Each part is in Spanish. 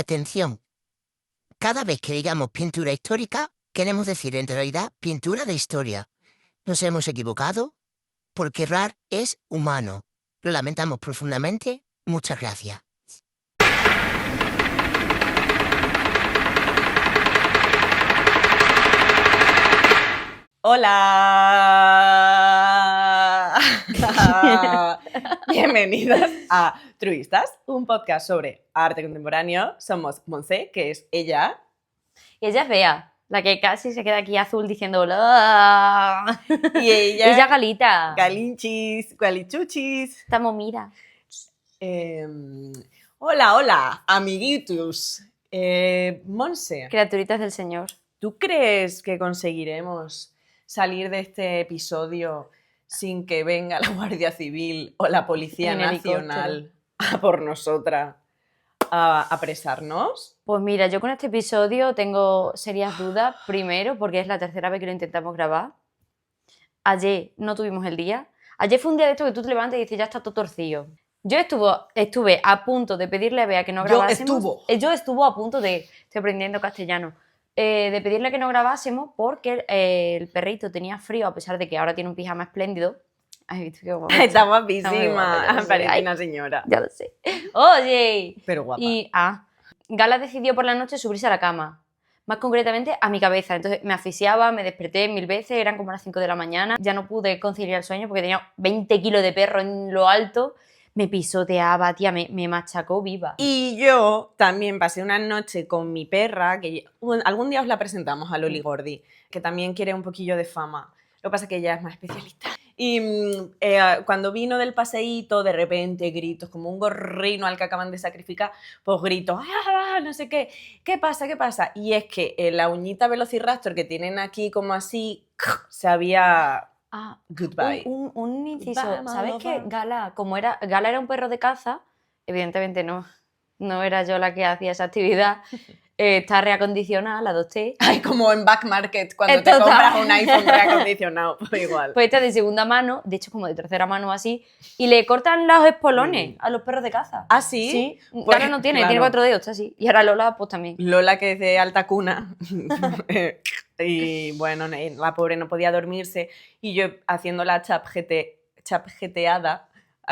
Atención, cada vez que digamos pintura histórica, queremos decir en realidad pintura de historia. Nos hemos equivocado porque errar es humano. Lo lamentamos profundamente. Muchas gracias. Hola. Bienvenidas a Truistas, un podcast sobre arte contemporáneo. Somos Monse, que es ella. Y ella es Bea, la que casi se queda aquí azul diciendo hola. Y ella... Ella Galita. Galinchis, Galichuchis. Estamos, mira. Hola, amiguitos. Monse, Criaturitas del Señor. ¿tú crees que conseguiremos salir de este episodio sin que venga la Guardia Civil o la Policía En Nacional a por nosotras a apresarnos? Pues mira, yo con este episodio tengo serias dudas. Primero, porque es la tercera vez que lo intentamos grabar. Ayer no tuvimos el día. Ayer fue un día de esto que tú te levantas y dices, ya está todo torcido. Yo estuve a punto de pedirle a Bea que no grabásemos. Yo estuve a punto de... Estoy aprendiendo castellano. De pedirle que no grabásemos porque el perrito tenía frío, a pesar de que ahora tiene un pijama espléndido. Ay, ¿viste qué guapa? Está guapísima. Está muy guapa, Parece una señora. Ya lo sé. Oye. Pero guapa. Y Gala decidió por la noche subirse a la cama. Más concretamente a mi cabeza. Entonces me asfixiaba, me desperté 1000 veces, eran como las 5 de la mañana. Ya no pude conciliar el sueño porque tenía 20 kilos de perro en lo alto. Me pisoteaba, tía, me machacó viva. Y yo también pasé una noche con mi perra, que algún día os la presentamos a Loli Gordi, que también quiere un poquillo de fama. Lo que pasa es que ella es más especialista. Y cuando vino del paseíto, de repente gritos, como un gorrino al que acaban de sacrificar, pues gritos, no sé qué, ¿qué pasa? Y es que la uñita Velociraptor que tienen aquí como así, se había... Goodbye. Un inciso. Vamos, ¿Sabes vamos. que Gala era un perro de caza? Evidentemente no era yo la que hacía esa actividad. Está reacondicionada, la adopté. Ay, como en Back Market, cuando te Total. compras un iPhone reacondicionado, pues igual. Pues esta es de segunda mano, de hecho como de tercera mano así, y le cortan los espolones a los perros de caza. ¿Ah, sí? Sí, Pues, Gala no tiene, claro. tiene 4 dedos, está así. Y ahora Lola pues también. Lola, que es de alta cuna, y bueno, la pobre no podía dormirse, y yo haciendo la chatgeteada,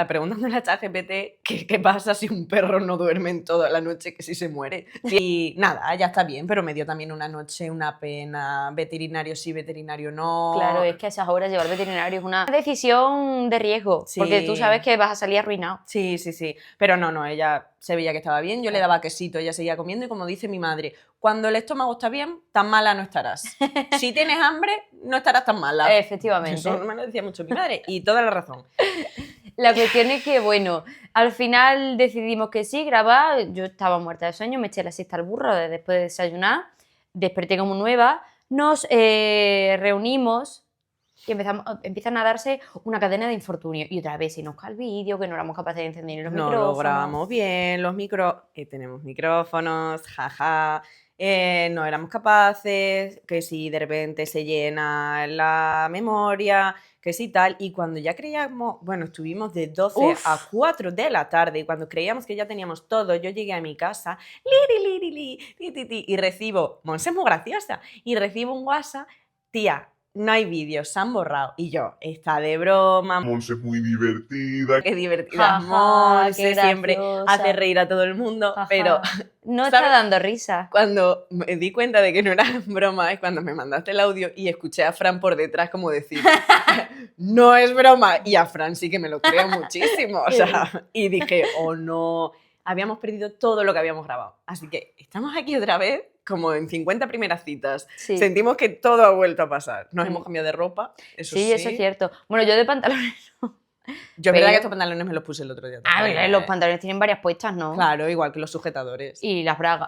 preguntándole a ChatGPT qué pasa si un perro no duerme en toda la noche, que si se muere. Y nada, ya está bien, pero me dio también una noche una pena, veterinario sí, veterinario no. Claro, es que a esas horas llevar al veterinario es una decisión de riesgo, Sí. porque tú sabes que vas a salir arruinado. Sí, pero no, ella se veía que estaba bien, yo le daba quesito, ella seguía comiendo y como dice mi madre, cuando el estómago está bien, tan mala no estarás. Si tienes hambre, no estarás tan mala. Efectivamente. Eso me lo decía mucho mi madre y toda la razón. La cuestión es que, bueno, al final decidimos que sí, grabar. Yo estaba muerta de sueño, me eché la siesta al burro después de desayunar, desperté como nueva, nos reunimos y empiezan a darse una cadena de infortunio. Y otra vez se nos cae el vídeo, que no éramos capaces de encender los No micrófonos. lo grabamos bien, tenemos micrófonos, jaja. No éramos capaces, que si de repente se llena la memoria, que si tal, y cuando ya creíamos, bueno, estuvimos de 12 a 4 de la tarde, y cuando creíamos que ya teníamos todo, yo llegué a mi casa, y recibo, Monse es muy graciosa, y recibo un WhatsApp, tía, no hay vídeos, se han borrado, y yo, está de broma, Monse es muy divertida. qué divertida, Jaja, Monse, qué siempre graciosa. hace reír a todo el mundo, Jaja. pero... No ¿sabes? está dando risa. Cuando me di cuenta de que no era broma es cuando me mandaste el audio y escuché a Fran por detrás como decir, no es broma. Y a Fran sí que me lo creo muchísimo. O sea, y dije, oh no, habíamos perdido todo lo que habíamos grabado. Así que estamos aquí otra vez, como en 50 primeras citas. Sí. Sentimos que todo ha vuelto a pasar. Nos hemos cambiado de ropa, eso sí. Eso es cierto. Bueno, yo de pantalones no. Yo es Pero- verdad que estos pantalones me los puse el otro día. A también, ver, los pantalones tienen varias puestas, ¿no? Claro, igual que los sujetadores. Y las bragas.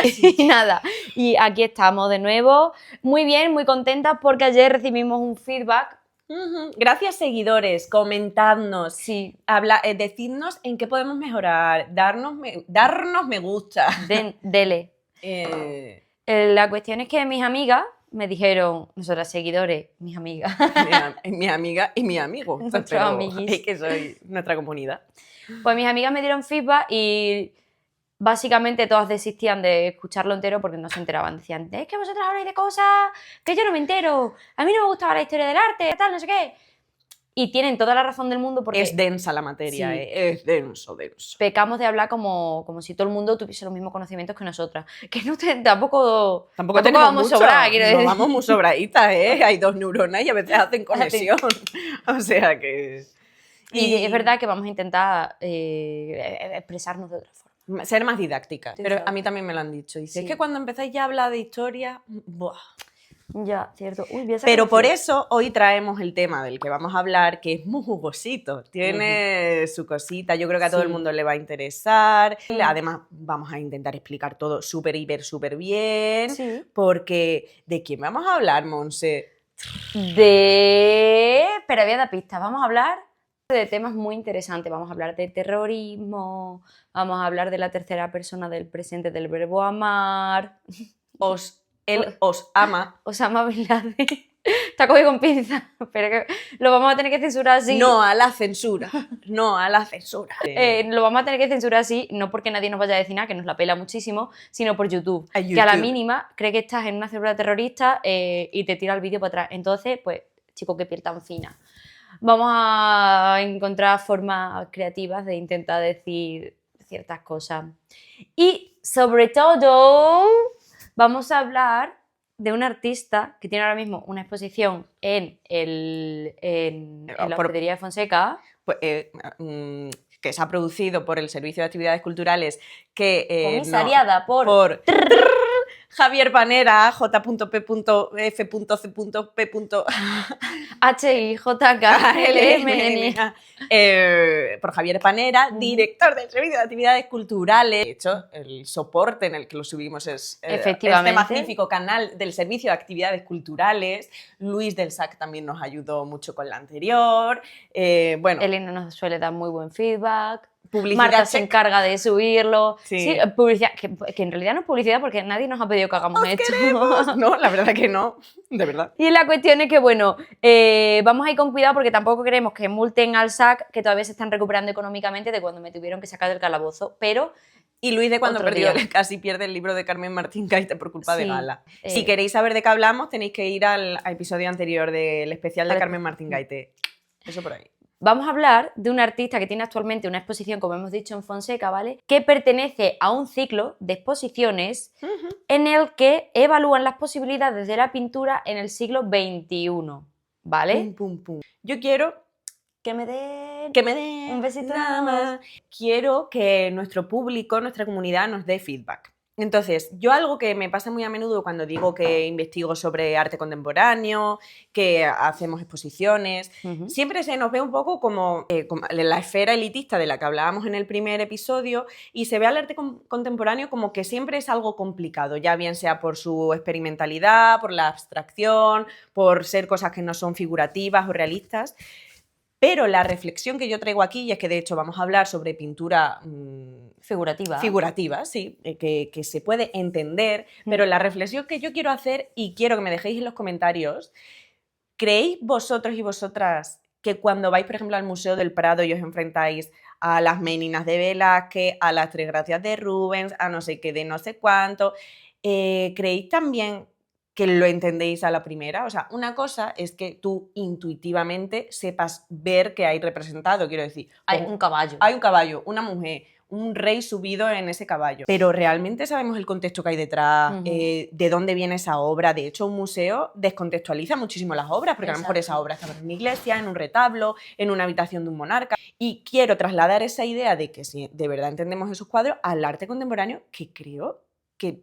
Y nada, y aquí estamos de nuevo, muy bien, muy contentas porque ayer recibimos un feedback. Ujú. Gracias, seguidores, comentadnos, Sí, decidnos en qué podemos mejorar, darnos me gusta. dele. Eh, La cuestión es que mis amigas me dijeron, nosotras seguidores, mis amigas, mi amiga y mi amigo. Nuestros Pero amiguis. es que soy nuestra comunidad. pues mis amigas me dieron feedback y básicamente todas desistían de escucharlo entero porque no se enteraban. Decían, es que vosotras habláis de cosas que yo no me entero, a mí no me gustaba la historia del arte, tal, no sé qué. Y tienen toda la razón del mundo porque Es densa la materia, Sí. es denso. pecamos de hablar como si todo el mundo tuviese los mismos conocimientos que nosotras. Que no tampoco Tenemos vamos mucho, sobradas, quiero no decir. vamos muy sobraditas, ¿eh? Hay 2 neuronas y a veces hacen conexión. O sea que... Y es verdad que vamos a intentar expresarnos de otra forma. Ser más didácticas. Pero Exacto. a mí también me lo han dicho. Dice, Sí. es que cuando empezáis ya a hablar de historia... ¡buah! Ya, cierto. Uy, voy a sacar Pero un por filo. eso hoy traemos el tema del que vamos a hablar, que es muy jugosito. Tiene su cosita, yo creo que a todo el Sí. mundo le va a interesar. Además, vamos a intentar explicar todo súper bien. Sí. Porque, ¿de quién vamos a hablar, Monse? Pero voy a dar pistas. Vamos a hablar de temas muy interesantes. Vamos a hablar de terrorismo, vamos a hablar de la tercera persona del presente del verbo amar. Él os ama. Osama Bin Laden. Está cogido con pinza, pero que lo vamos a tener que censurar así. No a la censura. No a la censura. Lo vamos a tener que censurar así, no porque nadie nos vaya a decir nada, que nos la pela muchísimo, sino por YouTube. A Que a la YouTube. mínima cree que estás en una célula terrorista y te tira el vídeo para atrás. Entonces, pues, chico, qué piel tan fina. Vamos a encontrar formas creativas de intentar decir ciertas cosas. Y, sobre todo, vamos a hablar de un artista que tiene ahora mismo una exposición en la Por- hospedería de Fonseca. Pues, que se ha producido por el Servicio de Actividades Culturales, que Comisariada por Javier Panera, J.P.F.C.P. HIJKLMN. Por Javier Panera, director del Servicio de Actividades Culturales. De hecho, el soporte en el que lo subimos es Efectivamente. este magnífico canal del Servicio de Actividades Culturales. Luis del SAC también nos ayudó mucho con la anterior. Bueno, Elena nos suele dar muy buen feedback. publicidad Marta se check. encarga de subirlo. Sí. Sí, publicidad, que en realidad no es publicidad porque nadie nos ha pedido que hagamos esto. No, la verdad que no, de verdad. Y la cuestión es que, bueno, vamos a ir con cuidado porque tampoco queremos que multen al SAC, que todavía se están recuperando económicamente de cuando me tuvieron que sacar del calabozo, pero Y Luis de cuando Otro perdió, día. casi pierde el libro de Carmen Martín Gaite por culpa de Sí, Gala. Si queréis saber de qué hablamos, tenéis que ir al episodio anterior del especial de Vale. Carmen Martín Gaite. Eso por ahí. vamos a hablar de un artista que tiene actualmente una exposición, como hemos dicho, en Fonseca, ¿vale? Que pertenece a un ciclo de exposiciones en el que evalúan las posibilidades de la pintura en el siglo XXI, ¿vale? Pum, pum, pum. Yo quiero Que me den... que me den Un besito nada más. Quiero que nuestro público, nuestra comunidad nos dé feedback. Entonces, yo algo que me pasa muy a menudo cuando digo que investigo sobre arte contemporáneo, que hacemos exposiciones, Ujú. siempre se nos ve un poco como la esfera elitista de la que hablábamos en el primer episodio y se ve al arte contemporáneo como que siempre es algo complicado, ya bien sea por su experimentalidad, por la abstracción, por ser cosas que no son figurativas o realistas. Pero la reflexión que yo traigo aquí, y es que de hecho vamos a hablar sobre pintura Figurativa. sí, que se puede entender, pero la reflexión que yo quiero hacer y quiero que me dejéis en los comentarios, ¿creéis vosotros y vosotras que cuando vais, por ejemplo, al Museo del Prado y os enfrentáis a las Meninas de Velázquez, a las Tres Gracias de Rubens, a no sé qué de no sé cuánto, creéis también que lo entendéis a la primera? O sea, una cosa es que tú intuitivamente sepas ver que hay representado, quiero decir, Hay un caballo. hay un caballo, una mujer, un rey subido en ese caballo. Pero realmente sabemos el contexto que hay detrás, Ujú. de dónde viene esa obra. De hecho, un museo descontextualiza muchísimo las obras, porque a lo mejor esa Exacto. obra estaba en una iglesia, en un retablo, en una habitación de un monarca. Y quiero trasladar esa idea de que si de verdad entendemos esos cuadros al arte contemporáneo, que creo que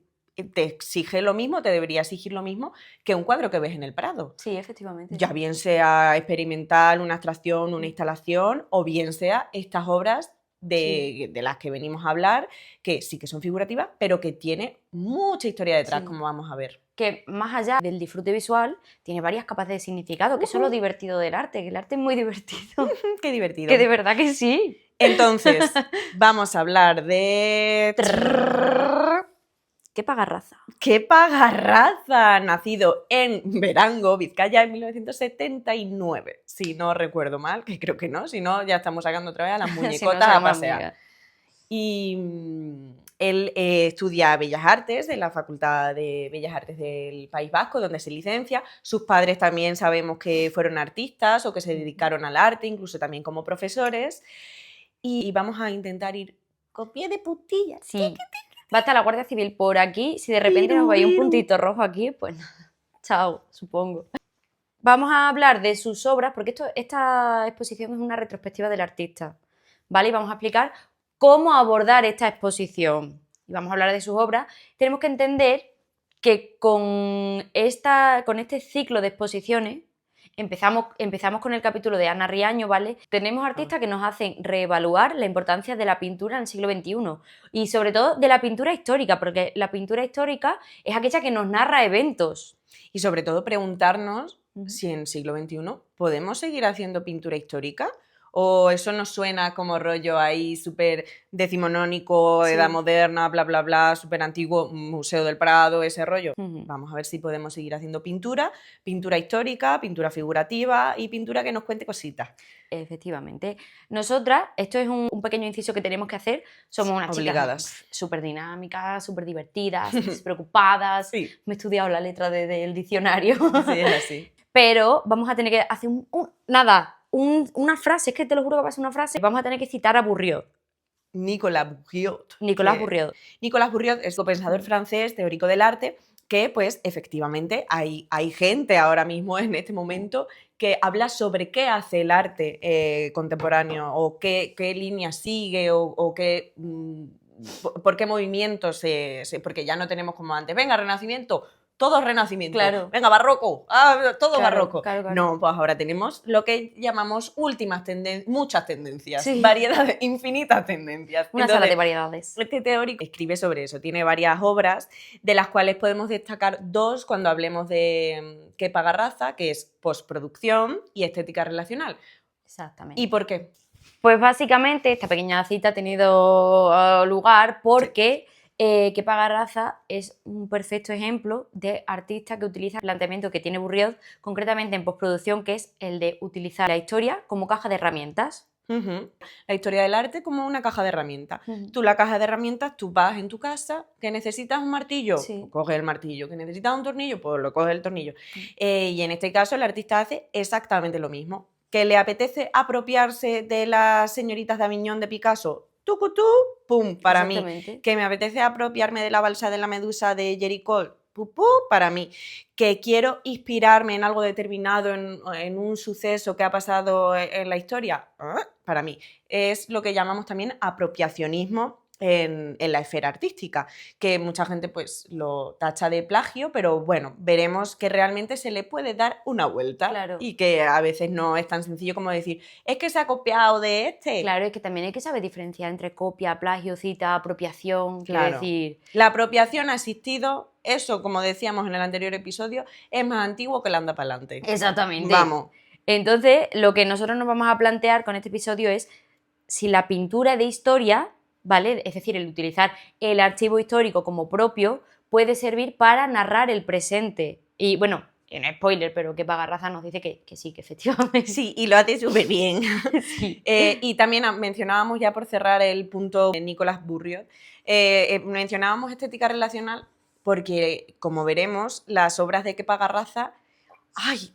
te exige lo mismo, te debería exigir lo mismo que un cuadro que ves en el Prado. Sí, efectivamente. Ya bien sea experimental, una abstracción, una instalación, o bien sea estas obras de las que venimos a hablar, que sí que son figurativas, pero que tiene mucha historia detrás, Sí. como vamos a ver. Que más allá del disfrute visual, tiene varias capas de significado, que eso es lo divertido del arte, que el arte es muy divertido. Qué divertido. Que de verdad que sí. Entonces, vamos a hablar de... ¡Qué pagarraza! ¡Qué pagarraza! Nacido en Verango, Vizcaya, en 1979. Si no recuerdo mal, que creo que no, si no, ya estamos sacando otra vez a las Si no, muñecotas a sacamos pasear. amigas. Y Él estudia Bellas Artes en la Facultad de Bellas Artes del País Vasco, donde se licencia. Sus padres también sabemos que fueron artistas o que se dedicaron al arte, incluso también como profesores. Y vamos a intentar ir con pie de puntilla. Sí. Va a estar la Guardia Civil por aquí. Si de repente nos veis un puntito rojo aquí, pues chao, supongo. Vamos a hablar de sus obras, porque esta exposición es una retrospectiva del artista, ¿vale? Y vamos a explicar cómo abordar esta exposición. Y vamos a hablar de sus obras. Tenemos que entender que con este ciclo de exposiciones empezamos con el capítulo de Ana Riaño, ¿vale? Tenemos artistas que nos hacen reevaluar la importancia de la pintura en el siglo XXI y sobre todo de la pintura histórica, porque la pintura histórica es aquella que nos narra eventos. Y sobre todo preguntarnos si en siglo XXI podemos seguir haciendo pintura histórica o eso nos suena como rollo ahí súper decimonónico, edad moderna, bla, bla, bla, súper antiguo, Museo del Prado, ese rollo. Vamos a ver si podemos seguir haciendo pintura histórica, pintura figurativa y pintura que nos cuente cositas. Efectivamente. Nosotras, esto es un pequeño inciso que tenemos que hacer, somos unas chicas súper dinámicas, súper divertidas, despreocupadas. Sí. Me he estudiado la letra del diccionario. Sí, es así. Pero vamos a tener que hacer una frase, es que te lo juro que va a ser una frase. Vamos a tener que citar a Bourriot. Nicolas Bourriot. Nicolas Bourriot. Nicolas Bourriot es un pensador francés, teórico del arte, que pues efectivamente hay gente ahora mismo en este momento que habla sobre qué hace el arte contemporáneo o qué línea sigue o qué, por qué movimientos porque ya no tenemos como antes, venga, Renacimiento, todo Renacimiento, claro. Venga, barroco, todo barroco. Claro. No, pues ahora tenemos lo que llamamos muchas tendencias, Sí. variedades, infinitas tendencias. Una sala de variedades. Este teórico escribe sobre eso, tiene varias obras, de las cuales podemos destacar dos cuando hablemos de Kepa Garraza, que es postproducción y estética relacional. Exactamente. ¿Y por qué? Pues básicamente esta pequeña cita ha tenido lugar porque Kepa Garraza es un perfecto ejemplo de artista que utiliza el planteamiento que tiene Bourriot, concretamente en postproducción, que es el de utilizar la historia como caja de herramientas. La historia del arte como una caja de herramientas. Tú la caja de herramientas, tú vas en tu casa, que necesitas un martillo, pues coges el martillo, que necesitas un tornillo, pues lo coges el tornillo. Y en este caso el artista hace exactamente lo mismo. ¿Que le apetece apropiarse de las señoritas de Aviñón de Picasso? Tucutú, pum, para mí. ¿Que me apetece apropiarme de la balsa de la medusa de Jericó? Pupú, para mí. ¿Que quiero inspirarme en algo determinado, en un suceso que ha pasado en la historia? Para mí. Es lo que llamamos también apropiacionismo en la esfera artística, que mucha gente pues lo tacha de plagio, pero bueno, veremos que realmente se le puede dar una vuelta. Claro. Y que a veces no es tan sencillo como decir, es que se ha copiado de este. Claro, es que también hay que saber diferenciar entre copia, plagio, cita, apropiación. Claro. Decir... La apropiación ha existido, eso, como decíamos en el anterior episodio, es más antiguo que el anda pa'lante. Exactamente. Vamos. Entonces, lo que nosotros nos vamos a plantear con este episodio es si la pintura de historia, ¿vale? Es decir, el utilizar el archivo histórico como propio puede servir para narrar el presente. Y bueno, en spoiler, pero Kepa Garraza nos dice que sí, que efectivamente. Sí, y lo hace súper bien. Sí. Y también mencionábamos, ya por cerrar el punto de Nicolas Bourriot, mencionábamos estética relacional porque, como veremos, las obras de Kepa Garraza,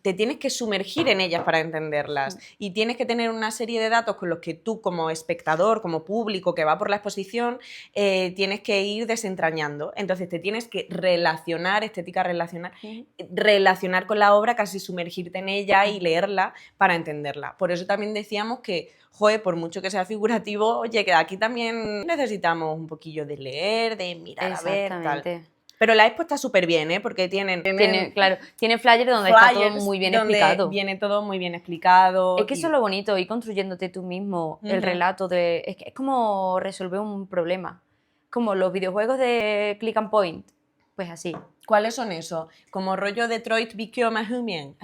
te tienes que sumergir en ellas para entenderlas y tienes que tener una serie de datos con los que tú como espectador, como público que va por la exposición, tienes que ir desentrañando. Entonces te tienes que relacionar, estética relacional, relacionar con la obra, casi sumergirte en ella y leerla para entenderla. Por eso también decíamos que, por mucho que sea figurativo, oye, que aquí también necesitamos un poquillo de leer, de mirar a ver, tal. Pero la expo está súper bien, porque tiene flyers donde está todo muy bien explicado. Viene todo muy bien explicado. Es que eso es lo bonito, ir construyéndote tú mismo el relato de... Es como resolver un problema. Como los videojuegos de Click and Point. Pues así. ¿Cuáles son esos? Como rollo Detroit Become Human.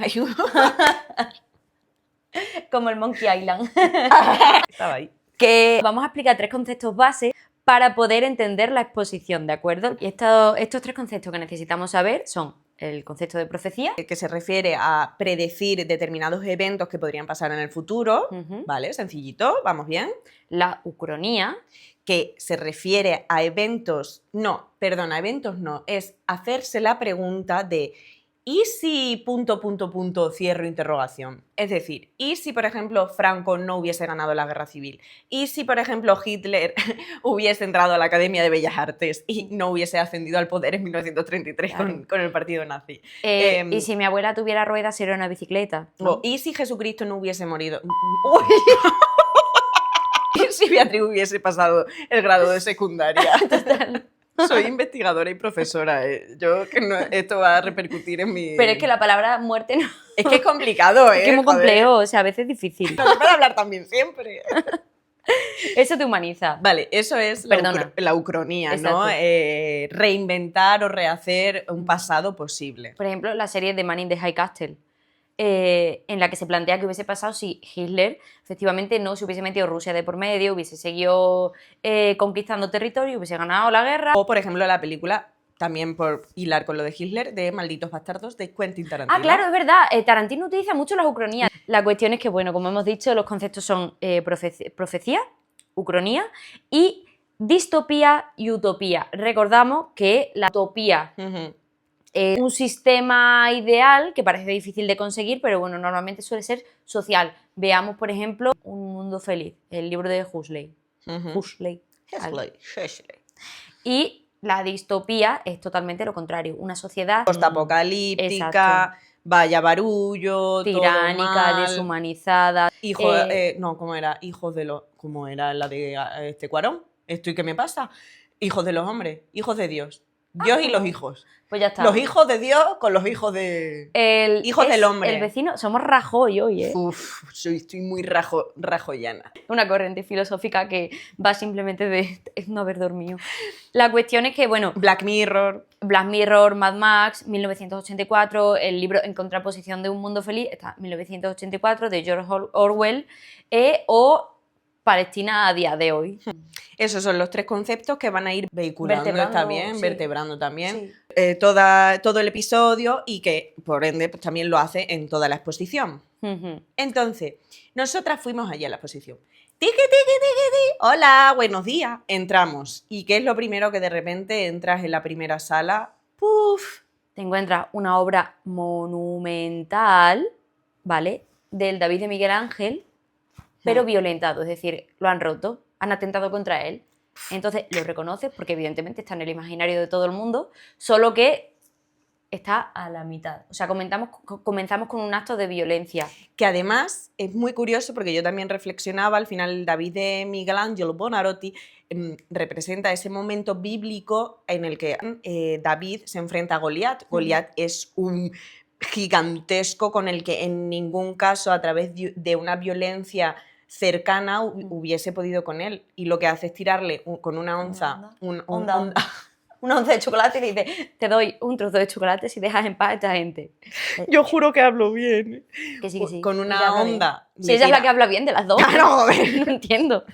Como el Monkey Island. Estaba ahí. Que vamos a explicar 3 conceptos base para poder entender la exposición, ¿de acuerdo? Y estos 3 conceptos que necesitamos saber son el concepto de profecía, que se refiere a predecir determinados eventos que podrían pasar en el futuro, ¿vale? Sencillito, vamos bien. La ucronía, que se refiere a eventos, a eventos no, es hacerse la pregunta de ¿y si ... cierro interrogación? Es decir, ¿y si, por ejemplo, Franco no hubiese ganado la guerra civil? ¿Y si, por ejemplo, Hitler hubiese entrado a la Academia de Bellas Artes y no hubiese ascendido al poder en 1933 Claro. con el partido nazi? Y si mi abuela tuviera ruedas, sería una bicicleta, ¿no? O, ¿y si Jesucristo no hubiese morido? ¿Y si Beatriz hubiese pasado el grado de secundaria? Total. Soy investigadora y profesora. Yo que no, esto va a repercutir en mi... Pero es que la palabra muerte no... Es que es complicado, ¿eh? Es que es muy Joder. complejo, o sea, a veces es difícil. No se puede hablar también siempre. Eso te humaniza. Vale, eso es Perdona. la ucronía, ¿no? Exacto. Reinventar o rehacer un pasado posible. Por ejemplo, la serie de Man in the High Castle, en la que se plantea qué hubiese pasado si Hitler efectivamente no se hubiese metido Rusia de por medio, hubiese seguido conquistando territorio, hubiese ganado la guerra. O, por ejemplo, la película, también por hilar con lo de Hitler, de Malditos Bastardos, de Quentin Tarantino. Ah, claro, es verdad. Tarantino utiliza mucho las ucronías. La cuestión es que, bueno, como hemos dicho, los conceptos son profecía, ucronía y distopía y utopía. Recordamos que la utopía Ujú. es un sistema ideal que parece difícil de conseguir, pero bueno, normalmente suele ser social. Veamos, por ejemplo, Un mundo feliz, el libro de Huxley. Ujú. Huxley. Huxley. Y la distopía es totalmente lo contrario, una sociedad Postapocalíptica, Exacto. vaya barullo, tiránica, todo mal. deshumanizada. ¿Cómo era? Hijos de los... ¿Cómo era la de este Cuarón? ¿Esto y qué me pasa? Hijos de los hombres, hijos de Dios. Dios y los hijos. Pues ya está. Los hijos de Dios con los hijos de... hijos del hombre. El vecino, somos Rajoy hoy, ¿eh? Uf, estoy muy rajoyana. Una corriente filosófica que va simplemente de no haber dormido. La cuestión es que, bueno, Black Mirror. Black Mirror, Mad Max, 1984, el libro En contraposición de un mundo feliz, está 1984, de George Orwell, o Palestina a día de hoy. Esos son los tres conceptos que van a ir vehiculando, está bien, sí. vertebrando también Sí. todo el episodio y que, por ende, pues, también lo hace en toda la exposición. Ujú. Entonces, nosotras fuimos allí a la exposición. Tiki, tiki, tiki, tiki. Hola, buenos días. Entramos. ¿Y qué es lo primero que de repente entras en la primera sala? ¡Puf! Te encuentras una obra monumental, ¿vale? Del David de Miguel Ángel, pero violentado, es decir, lo han roto, han atentado contra él. Entonces lo reconoces porque evidentemente está en el imaginario de todo el mundo, solo que está a la mitad. O sea, comenzamos con un acto de violencia. Que además es muy curioso porque yo también reflexionaba, al final David de Miguel Ángel Buonarroti representa ese momento bíblico en el que David se enfrenta a Goliat. Goliat es un gigantesco con el que en ningún caso a través de una violencia cercana hubiese podido con él, y lo que hace es tirarle con una onza una onza de chocolate y le dice, te doy un trozo de chocolate si dejas en paz a esta gente. Yo juro que hablo bien. Que sí, que sí. Con Ella una habla onda. bien. Si ella es la que habla bien de las dos. Claro, joder. No entiendo.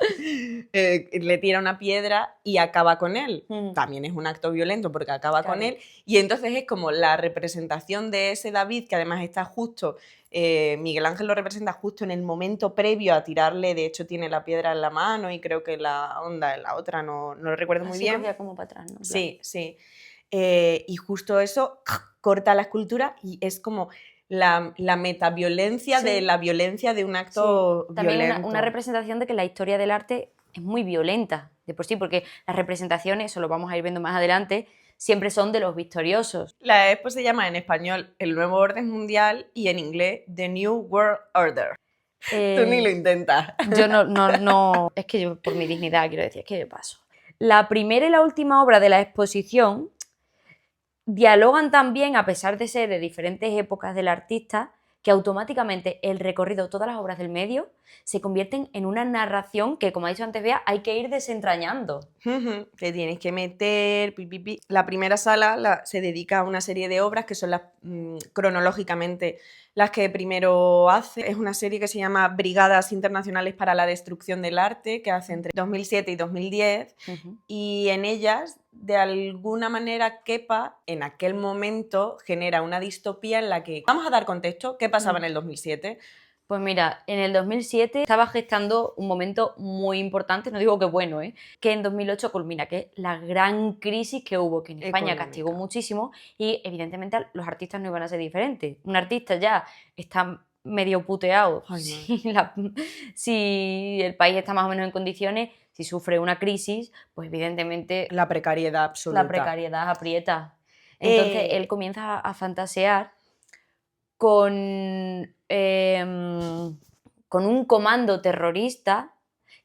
Le tira una piedra y acaba con él. También es un acto violento porque acaba con él. Y entonces es como la representación de ese David, que además está justo, Miguel Ángel lo representa justo en el momento previo a tirarle. De hecho tiene la piedra en la mano y creo que la onda en la otra, no lo recuerdo muy bien. Como para atrás, ¿no? Sí, sí. Y justo eso corta la escultura y es como la metaviolencia de la violencia de un acto También violento. una representación de que la historia del arte es muy violenta, de por sí, porque las representaciones, eso lo vamos a ir viendo más adelante, siempre son de los victoriosos. La expo se llama en español El Nuevo Orden Mundial y en inglés The New World Order. Tú ni lo intentas. Yo no, es que yo por mi dignidad quiero decir, es que yo paso. La primera y la última obra de la exposición dialogan también, a pesar de ser de diferentes épocas del artista, que automáticamente el recorrido, todas las obras del medio, se convierten en una narración que, como ha dicho antes Bea, hay que ir desentrañando. Te tienes que meter... La primera sala se dedica a una serie de obras que son las cronológicamente las que primero hace. Es una serie que se llama Brigadas Internacionales para la Destrucción del Arte, que hace entre 2007 y 2010, y en ellas, de alguna manera, Kepa, en aquel momento, genera una distopía en la que... Vamos a dar contexto, ¿qué pasaba en el 2007? Pues mira, en el 2007 estaba gestando un momento muy importante, no digo que bueno, que en 2008 culmina, que es la gran crisis que hubo, que en España Económica. castigó muchísimo y evidentemente los artistas no iban a ser diferentes. Un artista ya está medio puteado Ay, si el país está más o menos en condiciones, si sufre una crisis, pues evidentemente La precariedad absoluta. la precariedad aprieta. Entonces él comienza a fantasear con un comando terrorista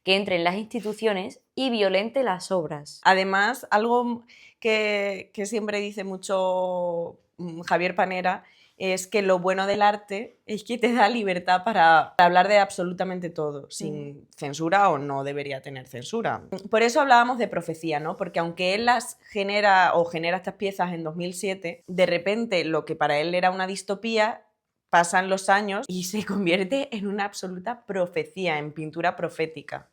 que entre en las instituciones y violente las obras. Además, algo que siempre dice mucho Javier Panera es que lo bueno del arte es que te da libertad para hablar de absolutamente todo, sin censura o no debería tener censura. Por eso hablábamos de profecía, ¿no? Porque aunque él las genera estas piezas en 2007, de repente lo que para él era una distopía, pasan los años y se convierte en una absoluta profecía, en pintura profética.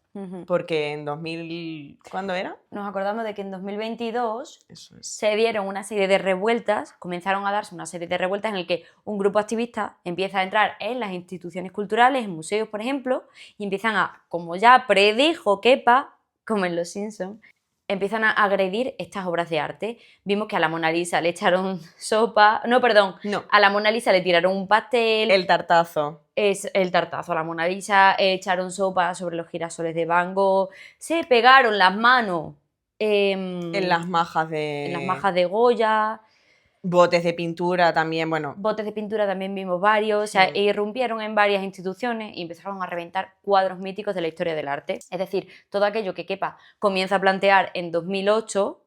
Porque en 2000... ¿Cuándo era? Nos acordamos de que en 2022 Eso es. se dieron una serie de revueltas, comenzaron a darse una serie de revueltas en el que un grupo activista empieza a entrar en las instituciones culturales, en museos, por ejemplo, y empiezan a, como ya predijo Kepa, como en Los Simpsons, empiezan a agredir estas obras de arte. Vimos que a la Mona Lisa le echaron sopa... No, perdón. No. A la Mona Lisa le tiraron un pastel. El tartazo. Es el tartazo a la Mona Lisa, echaron sopa sobre los girasoles de Van Gogh, se pegaron las manos En las majas de Goya, botes de pintura también, bueno. botes de pintura también vimos varios, o sea, irrumpieron en varias instituciones y empezaron a reventar cuadros míticos de la historia del arte. Es decir, todo aquello que Kepa comienza a plantear en 2008,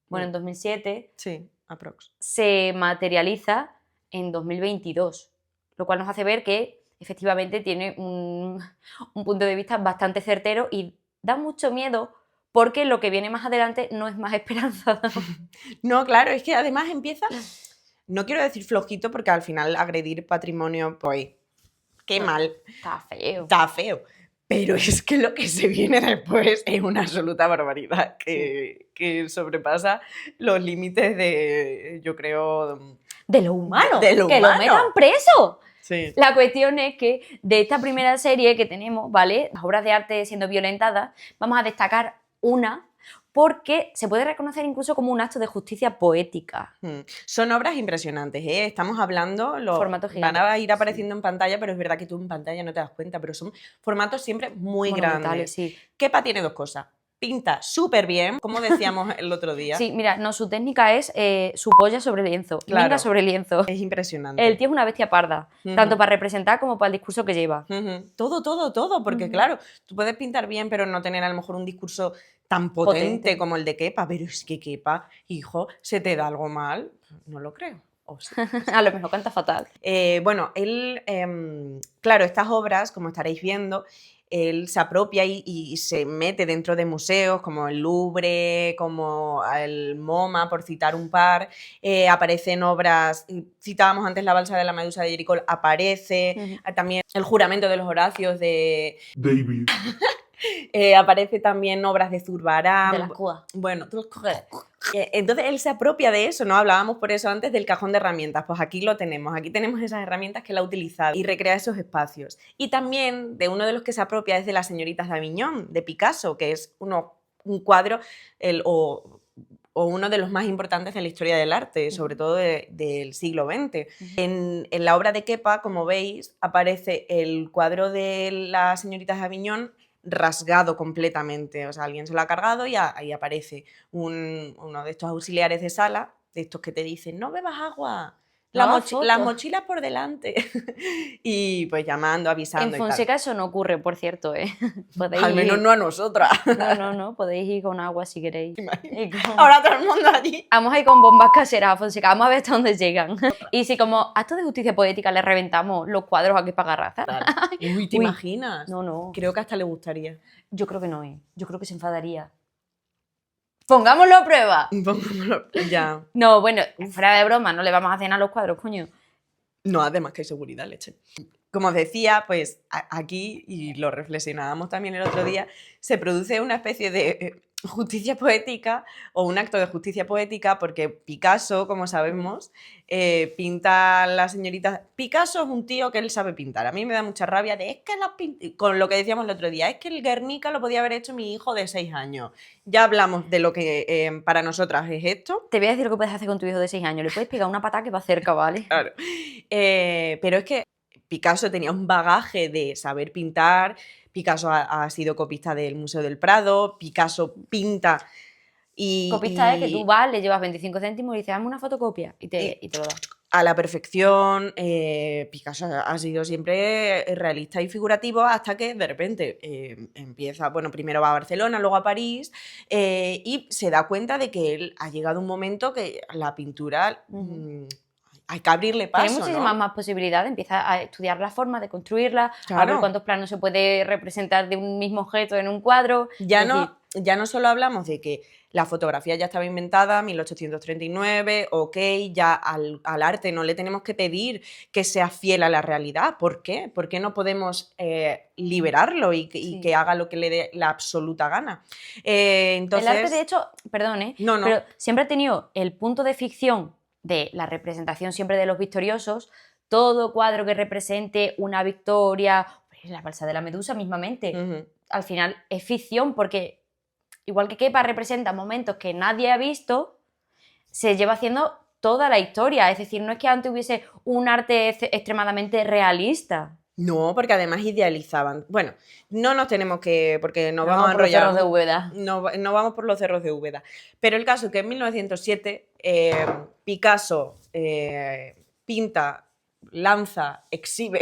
bueno, en 2007, Sí, aprox. se materializa en 2022, lo cual nos hace ver que efectivamente tiene un punto de vista bastante certero y da mucho miedo porque lo que viene más adelante no es más esperanzador. No, claro, es que además empieza, no quiero decir flojito porque al final agredir patrimonio, pues, qué No. mal, Está feo. está feo. Pero es que lo que se viene después es una absoluta barbaridad que sobrepasa los límites de, yo creo... De lo humano. De lo ¡Que humano. lo metan preso! Sí. La cuestión es que de esta primera serie que tenemos, ¿vale? Las obras de arte siendo violentadas, vamos a destacar una porque se puede reconocer incluso como un acto de justicia poética. Son obras impresionantes, ¿eh? Estamos hablando, Formato van gigante. a ir apareciendo en pantalla, pero es verdad que tú en pantalla no te das cuenta, pero son formatos siempre muy Monumentales, grandes. sí. Kepa tiene dos cosas. Pinta súper bien, como decíamos el otro día. Sí, mira, no, su técnica es su polla sobre lienzo, Claro. minga sobre lienzo. Es impresionante. El tío es una bestia parda, tanto para representar como para el discurso que lleva. Todo, porque claro, tú puedes pintar bien, pero no tener a lo mejor un discurso tan potente como el de Kepa, pero es que Kepa, hijo, ¿se te da algo mal? No lo creo. O sí. A lo mejor canta fatal. Bueno, él, claro, estas obras, como estaréis viendo, él se apropia y se mete dentro de museos como el Louvre, como el MoMA, por citar un par. Aparecen obras, citábamos antes la balsa de la Medusa de Jericó, aparece, también el juramento de los Horacios de David. aparece también obras de Zurbarán. De las Cuas. Bueno, entonces él se apropia de eso, ¿no? Hablábamos por eso antes del cajón de herramientas, pues aquí lo tenemos, aquí tenemos esas herramientas que él ha utilizado y recrea esos espacios. Y también de uno de los que se apropia es de las señoritas de Aviñón, de Picasso, que es un cuadro o uno de los más importantes en la historia del arte, sobre todo del siglo XX. En la obra de Kepa, como veis, aparece el cuadro de las señoritas de Aviñón rasgado completamente, o sea, alguien se lo ha cargado y ahí aparece uno de estos auxiliares de sala, de estos que te dicen, no bebas agua, las mochilas por delante, y pues llamando, avisando En Fonseca eso no ocurre, por cierto, ¿eh? Podéis al menos ir... no a nosotras. No, podéis ir con agua si queréis. Y con... Ahora todo el mundo allí. Vamos a ir con bombas caseras a Fonseca, vamos a ver hasta dónde llegan. Y si como acto de justicia poética le reventamos los cuadros a Kepa Garraza. Uy, ¿te Uy, imaginas? No. Creo que hasta le gustaría. Yo creo que no, ¿eh? Yo creo que se enfadaría. ¡Pongámoslo a prueba! Ya. No, bueno, fuera de broma, no le vamos a hacer nada a los cuadros, coño. No, además que hay seguridad, leche. Como os decía, pues aquí, y lo reflexionábamos también el otro día, se produce una especie de justicia poética o un acto de justicia poética, porque Picasso, como sabemos, pinta a la señorita. Picasso es un tío que él sabe pintar. A mí me da mucha rabia de, es que con lo que decíamos el otro día, es que el Guernica lo podía haber hecho mi hijo de 6 años. Ya hablamos de lo que para nosotras es esto. Te voy a decir lo que puedes hacer con tu hijo de 6 años. Le puedes pegar una patada que va cerca, ¿vale? Claro. Pero es que Picasso tenía un bagaje de saber pintar. Picasso ha sido copista del Museo del Prado. Picasso pinta y, Copista es que tú vas, le llevas 25 céntimos y dices, dame una fotocopia y te lo das. a la perfección. Picasso ha sido siempre realista y figurativo hasta que de repente empieza, bueno, primero va a Barcelona, luego a París y se da cuenta de que él ha llegado un momento que la pintura hay que abrirle paso, Tiene muchísimas ¿no? más posibilidades, empieza a estudiar la forma de construirla, a Claro. ver cuántos planos se puede representar de un mismo objeto en un cuadro. Ya Es ya no solo hablamos de que la fotografía ya estaba inventada, 1839, ok, ya al arte no le tenemos que pedir que sea fiel a la realidad. ¿Por qué? ¿Por qué no podemos liberarlo y Sí. que haga lo que le dé la absoluta gana? Entonces, El arte, de hecho, perdón, No, no. pero siempre ha tenido el punto de ficción de la representación siempre de los victoriosos. Todo cuadro que represente una victoria, pues, la balsa de la Medusa mismamente, Ujú. al final es ficción porque igual que Kepa representa momentos que nadie ha visto, se lleva haciendo toda la historia. Es decir, no es que antes hubiese un arte extremadamente realista. No, porque además idealizaban. Bueno, no nos tenemos que, porque nos vamos a por los enrollar. cerros de Úbeda. No vamos por los cerros de Úbeda. Pero el caso es que en 1907 Picasso pinta, lanza, exhibe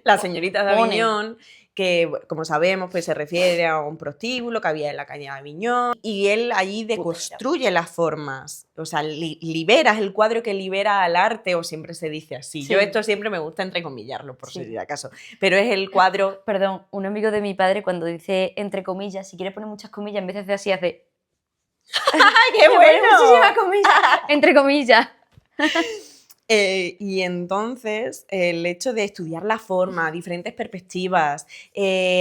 La señorita de Pone. Aviñón, que como sabemos pues se refiere a un prostíbulo que había en la calle de Aviñón, y él allí deconstruye las formas, o sea, liberas el cuadro que libera al arte, o siempre se dice así. Sí. Yo esto siempre me gusta entrecomillarlo, por Sí. si acaso, pero es el cuadro... Perdón, un amigo de mi padre cuando dice entre comillas, si quiere poner muchas comillas, en vez de hacer así, hace... ¡Ay, qué Le pone bueno! muchísimas comillas, entre comillas. Y entonces el hecho de estudiar la forma, diferentes perspectivas,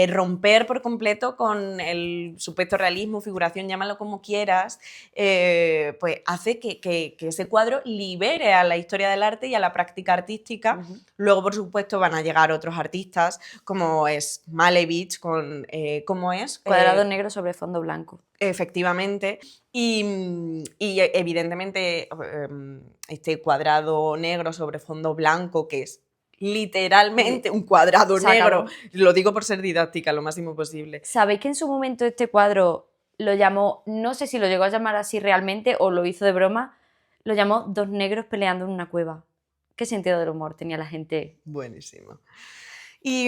romper por completo con el supuesto realismo, figuración, llámalo como quieras, pues hace que ese cuadro libere a la historia del arte y a la práctica artística. Luego, por supuesto, van a llegar otros artistas, como es Malevich, con ¿cómo es? Cuadrado negro sobre fondo blanco. Efectivamente. Y evidentemente este cuadrado negro sobre fondo blanco, que es literalmente un cuadrado Se acabó. negro, lo digo por ser didáctica lo máximo posible. ¿Sabéis que en su momento este cuadro lo llamó, no sé si lo llegó a llamar así realmente o lo hizo de broma, lo llamó Dos negros peleando en una cueva? ¿Qué sentido del humor tenía la gente? Buenísimo. Y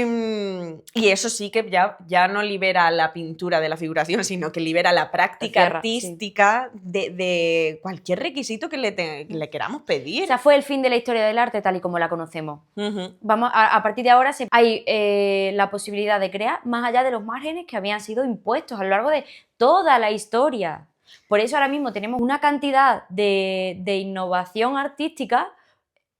eso sí que ya no libera la pintura de la figuración, sino que libera la práctica Cierra, artística de cualquier requisito que le queramos pedir. O sea, fue el fin de la historia del arte tal y como la conocemos. Ujú. Vamos, a partir de ahora hay la posibilidad de crear más allá de los márgenes que habían sido impuestos a lo largo de toda la historia. Por eso ahora mismo tenemos una cantidad de innovación artística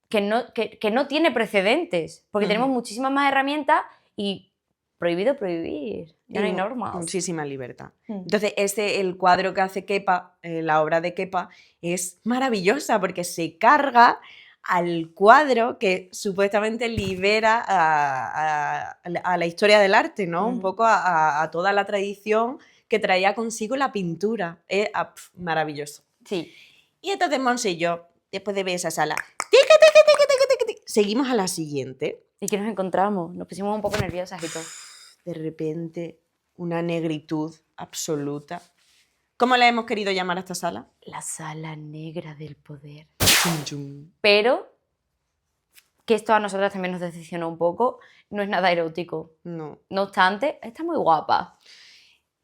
que no tiene precedentes, porque tenemos muchísimas más herramientas y prohibido prohibir, ya no hay normas. Muchísima libertad. Entonces, el cuadro que hace Kepa, la obra de Kepa, es maravillosa porque se carga al cuadro que supuestamente libera a la historia del arte, ¿no? Un poco a toda la tradición que traía consigo la pintura. Es maravilloso. Sí. Y entonces Monse y yo, después de ver esa sala, seguimos a la siguiente. ¿Y qué nos encontramos? Nos pusimos un poco nerviosas y todo. De repente, una negritud absoluta. ¿Cómo le hemos querido llamar a esta sala? La sala negra del poder. Chum, chum. Pero, que esto a nosotras también nos decepcionó un poco, no es nada erótico. No. No obstante, está muy guapa.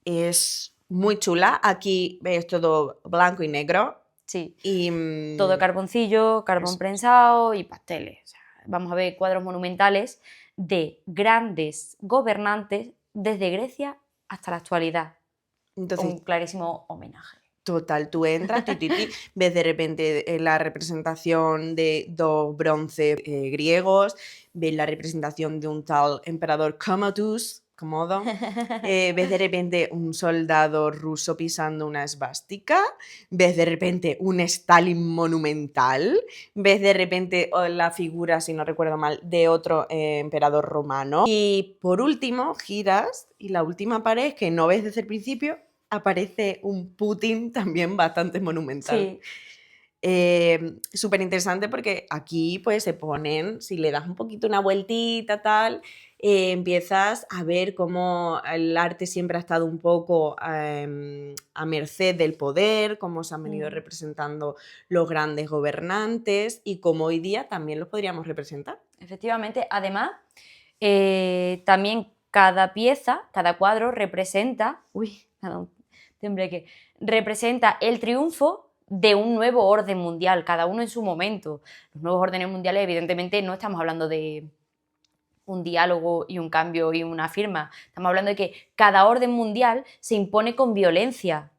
Es muy chula. Aquí es todo blanco y negro. Sí. Y, Todo carboncillo, carbón Eso. prensado y pasteles. O sea, vamos a ver cuadros monumentales de grandes gobernantes desde Grecia hasta la actualidad. entonces, Un clarísimo homenaje. total, tú entras, ves de repente la representación de dos bronces griegos, ves la representación de un tal emperador Commodus, cómodo. Ves de repente un soldado ruso pisando una esvástica, ves de repente un Stalin monumental, ves de repente la figura, si no recuerdo mal, de otro emperador romano. Y por último, giras y la última pared que no ves desde el principio, aparece un Putin también bastante monumental. Sí. Súper interesante porque aquí pues se ponen, si le das un poquito una vueltita tal, empiezas a ver cómo el arte siempre ha estado un poco a merced del poder, cómo se han venido representando los grandes gobernantes y cómo hoy día también los podríamos representar. Efectivamente, además, también cada pieza, cada cuadro representa, representa el triunfo de un nuevo orden mundial, cada uno en su momento. Los nuevos órdenes mundiales, evidentemente, no estamos hablando de un diálogo y un cambio y una firma. Estamos hablando de que cada orden mundial se impone con violencia.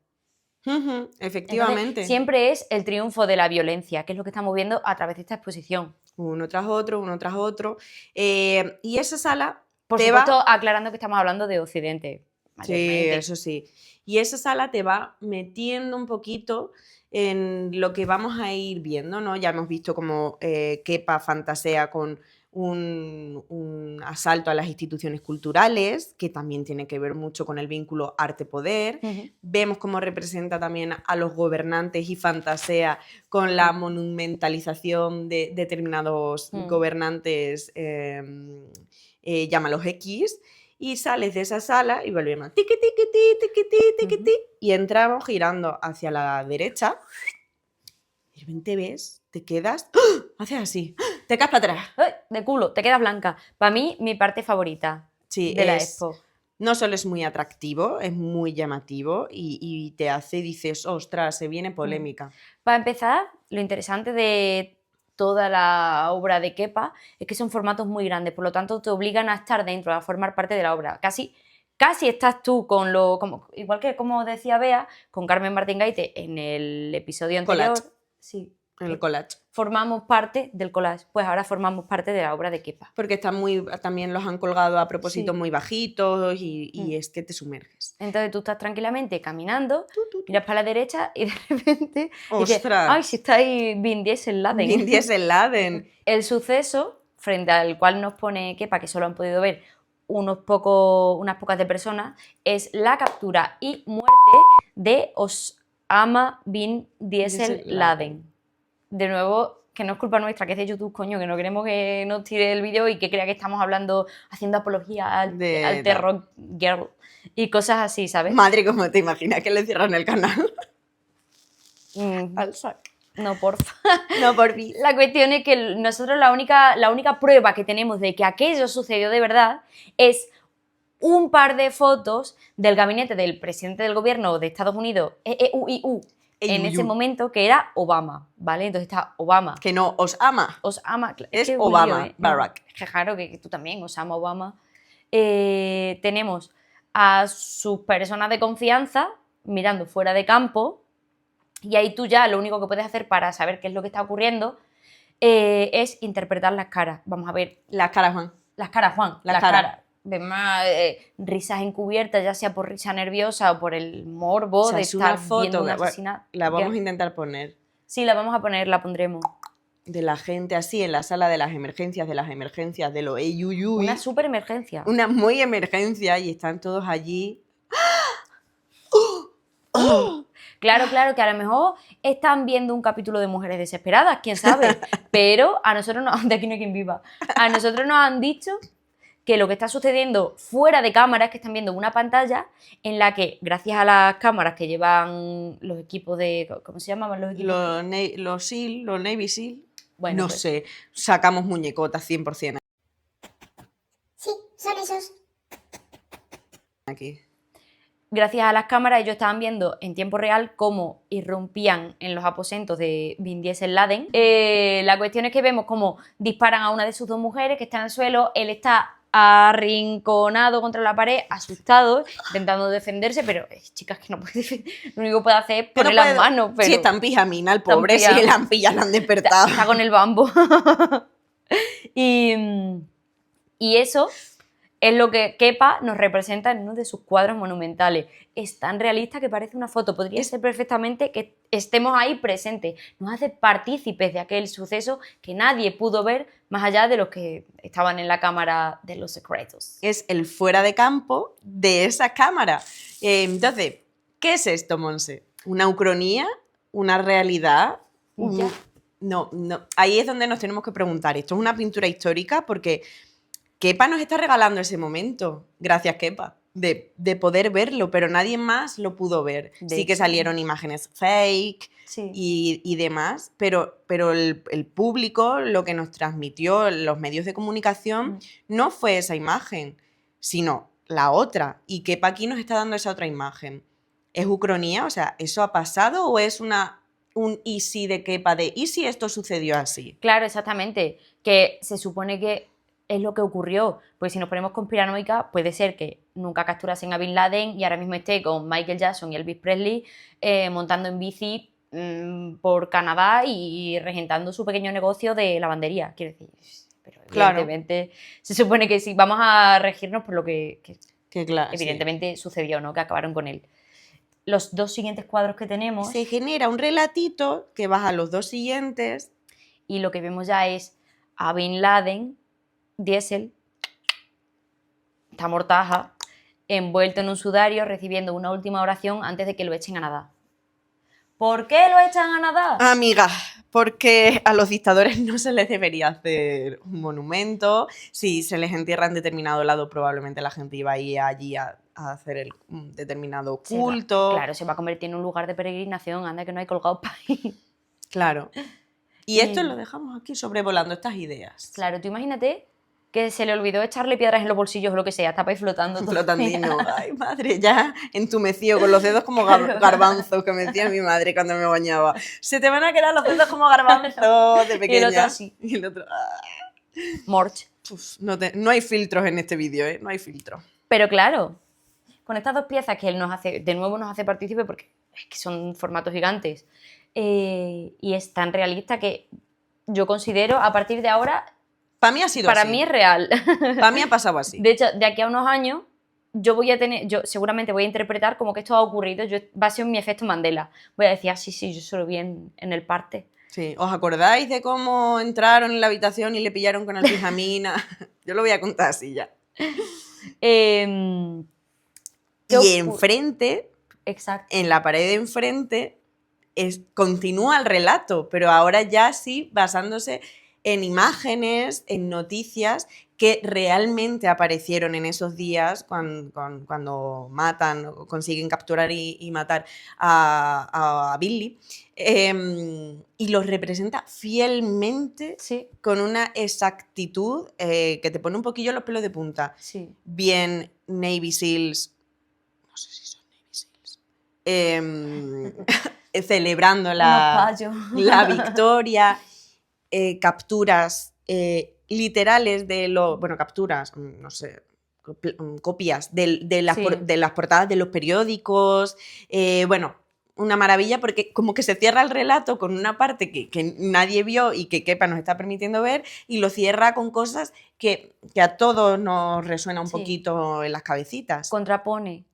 Efectivamente. Entonces, siempre es el triunfo de la violencia, que es lo que estamos viendo a través de esta exposición. Uno tras otro, uno tras otro. Y esa sala Por te supuesto, va... aclarando que estamos hablando de Occidente. Sí, mayormente. eso sí. Y esa sala te va metiendo un poquito en lo que vamos a ir viendo, ¿no? Ya hemos visto cómo Kepa fantasea con un asalto a las instituciones culturales, que también tiene que ver mucho con el vínculo arte-poder. Vemos cómo representa también a los gobernantes y fantasea con la monumentalización de determinados gobernantes, llámalos X, y sales de esa sala y volvemos tiqui, tiqui, tiqui, tiqui, tiqui, tiqui, y entramos girando hacia la derecha. De repente ves, te quedas, ¡ah! Haces así, ¡ah! Te caes para atrás. ¡Ay! De culo, te quedas blanca. Para mí, mi parte favorita Sí, de la expo. No solo es muy atractivo, es muy llamativo y te hace, dices, ostras, se viene polémica. Para empezar, lo interesante de toda la obra de Kepa es que son formatos muy grandes, por lo tanto te obligan a estar dentro, a formar parte de la obra. Casi estás tú con lo... igual que, como decía Bea, con Carmen Martín Gaite en el episodio anterior. Collage. Sí. En el collage. Formamos parte del collage, pues ahora formamos parte de la obra de Kepa. Porque también los han colgado a propósito Sí. muy bajitos y es que te sumerges. Entonces tú estás tranquilamente caminando, miras para la derecha y de repente dices, ¡Ostras! ¡ay, si está ahí Vin Diesel Laden! Vin Diesel Laden. El suceso, frente al cual nos pone Kepa, que solo han podido ver unas pocas de personas, es la captura y muerte de Osama Bin Diesel Laden. De nuevo, que no es culpa nuestra, que es de YouTube, coño, que no queremos que nos tire el vídeo y que crea que estamos hablando, haciendo apología al terror girl y cosas así, ¿sabes? Madre, ¿cómo te imaginas que le cierran el canal? Al sac. No, porfa. No, por mí. La cuestión es que nosotros la única prueba que tenemos de que aquello sucedió de verdad es un par de fotos del gabinete del presidente del gobierno de Estados Unidos, en ese momento, que era Obama, ¿vale? Entonces está Obama. Que no, os ama. Os ama. Es que Obama, lío, Barack. Que claro, que tú también, Osama Obama. Tenemos a sus personas de confianza mirando fuera de campo y ahí tú ya lo único que puedes hacer para saber qué es lo que está ocurriendo es interpretar las caras. Vamos a ver. Las caras, Juan. Las caras, Juan. Las caras. Vemos risas encubiertas, ya sea por risa nerviosa o por el morbo, O sea, de es estar una foto, viendo un asesinato. la vamos a intentar poner, Sí, la vamos a poner, la pondremos. de la gente así en la sala de las emergencias, de lo eyuyuy. Una super emergencia. Una muy emergencia y están todos allí. Claro, que a lo mejor están viendo un capítulo de Mujeres Desesperadas, quién sabe, pero a nosotros de aquí no hay quien viva, a nosotros nos han dicho que lo que está sucediendo fuera de cámara es que están viendo una pantalla en la que, gracias a las cámaras que llevan los equipos de... ¿Cómo se llamaban los equipos? Los SEAL, los Navy SEAL, Bueno, no pues, sé, sacamos muñecotas 100% Sí, son esos. aquí. gracias a las cámaras ellos estaban viendo en tiempo real cómo irrumpían en los aposentos de Vin Diesel Laden. La cuestión es que vemos cómo disparan a una de sus dos mujeres que está en el suelo, él está arrinconado contra la pared, asustado, intentando defenderse, pero chicas, que no puede defender, lo único que puede hacer es poner las manos. Pero Si está en pijamina, el pobre, Está en si las pillas, la han despertado. está con el bambo. y eso, es lo que Kepa nos representa en uno de sus cuadros monumentales. Es tan realista que parece una foto. Podría ser perfectamente que estemos ahí presentes. Nos hace partícipes de aquel suceso que nadie pudo ver más allá de los que estaban en la cámara de los secretos. Es el fuera de campo de esa cámara. Entonces, ¿qué es esto, Monse? ¿Una ucronía? ¿Una realidad? Ya. No. Ahí es donde nos tenemos que preguntar. ¿Esto es una pintura histórica? Porque Kepa nos está regalando ese momento. Gracias, Kepa. De poder verlo, pero nadie más lo pudo ver. De Sí que hecho. salieron imágenes fake Sí. y demás, pero el público, lo que nos transmitió los medios de comunicación, no fue esa imagen, sino la otra. Y Kepa aquí nos está dando esa otra imagen. ¿Es ucronía? O sea, ¿eso ha pasado o es un y si de Kepa de y si esto sucedió así? Claro, exactamente. Que se supone que es lo que ocurrió. Pues si nos ponemos conspiranoica, puede ser que nunca capturasen a Bin Laden y ahora mismo esté con Michael Jackson y Elvis Presley montando en bici por Canadá y regentando su pequeño negocio de lavandería. Quiero decir, pero Claro. evidentemente se supone que sí, vamos a regirnos por lo que Que claro, sí. evidentemente sucedió, ¿no? Que acabaron con él. Los dos siguientes cuadros que tenemos Se genera un relatito que vas a los dos siguientes. y lo que vemos ya es a Bin Laden, diésel, está mortaja, envuelto en un sudario, recibiendo una última oración antes de que lo echen a nadar. ¿Por qué lo echan a nadar? Amiga, porque a los dictadores no se les debería hacer un monumento. Si se les entierra en determinado lado, probablemente la gente iba a ir allí a hacer un determinado culto. Claro, se va a convertir en un lugar de peregrinación, anda que no hay colgado para ahí. Claro. Y esto lo dejamos aquí sobrevolando estas ideas. Claro, tú imagínate que se le olvidó echarle piedras en los bolsillos o lo que sea, está para ir flotando todo. Flotandino. Ay, madre, ya entumecido, con los dedos como garbanzos, que me decía mi madre cuando me bañaba. Se te van a quedar los dedos como garbanzos de pequeña. Y el otro así. Y el otro... Morch. Uf, no hay filtros en este vídeo, ¿eh? No hay filtros. Pero claro, con estas dos piezas que él nos hace, de nuevo nos hace partícipe porque es que son formatos gigantes y es tan realista que yo considero a partir de ahora, Para mí ha sido para así. mí es real. Para mí ha pasado así. De hecho, de aquí a unos años yo seguramente voy a interpretar como que esto ha ocurrido, va a ser mi efecto Mandela. Voy a decir, sí, yo se lo vi en el parte. Sí. ¿Os acordáis de cómo entraron en la habitación y le pillaron con el pijamina? Yo lo voy a contar así ya. ¿Qué Y ocurre? enfrente, Exacto. en la pared de enfrente, continúa el relato, pero ahora ya sí basándose en imágenes, en noticias que realmente aparecieron en esos días cuando matan o consiguen capturar y matar a Billy, y los representa fielmente Sí, con una exactitud que te pone un poquillo los pelos de punta. sí. Bien Navy Seals, no sé si son Navy Seals, celebrando Unos la payos. victoria, capturas literales capturas, no sé, copias de las portadas de los periódicos, una maravilla porque como que se cierra el relato con una parte que nadie vio y que Kepa nos está permitiendo ver y lo cierra con cosas que a todos nos resuena un Sí. poquito en las cabecitas. Contrapone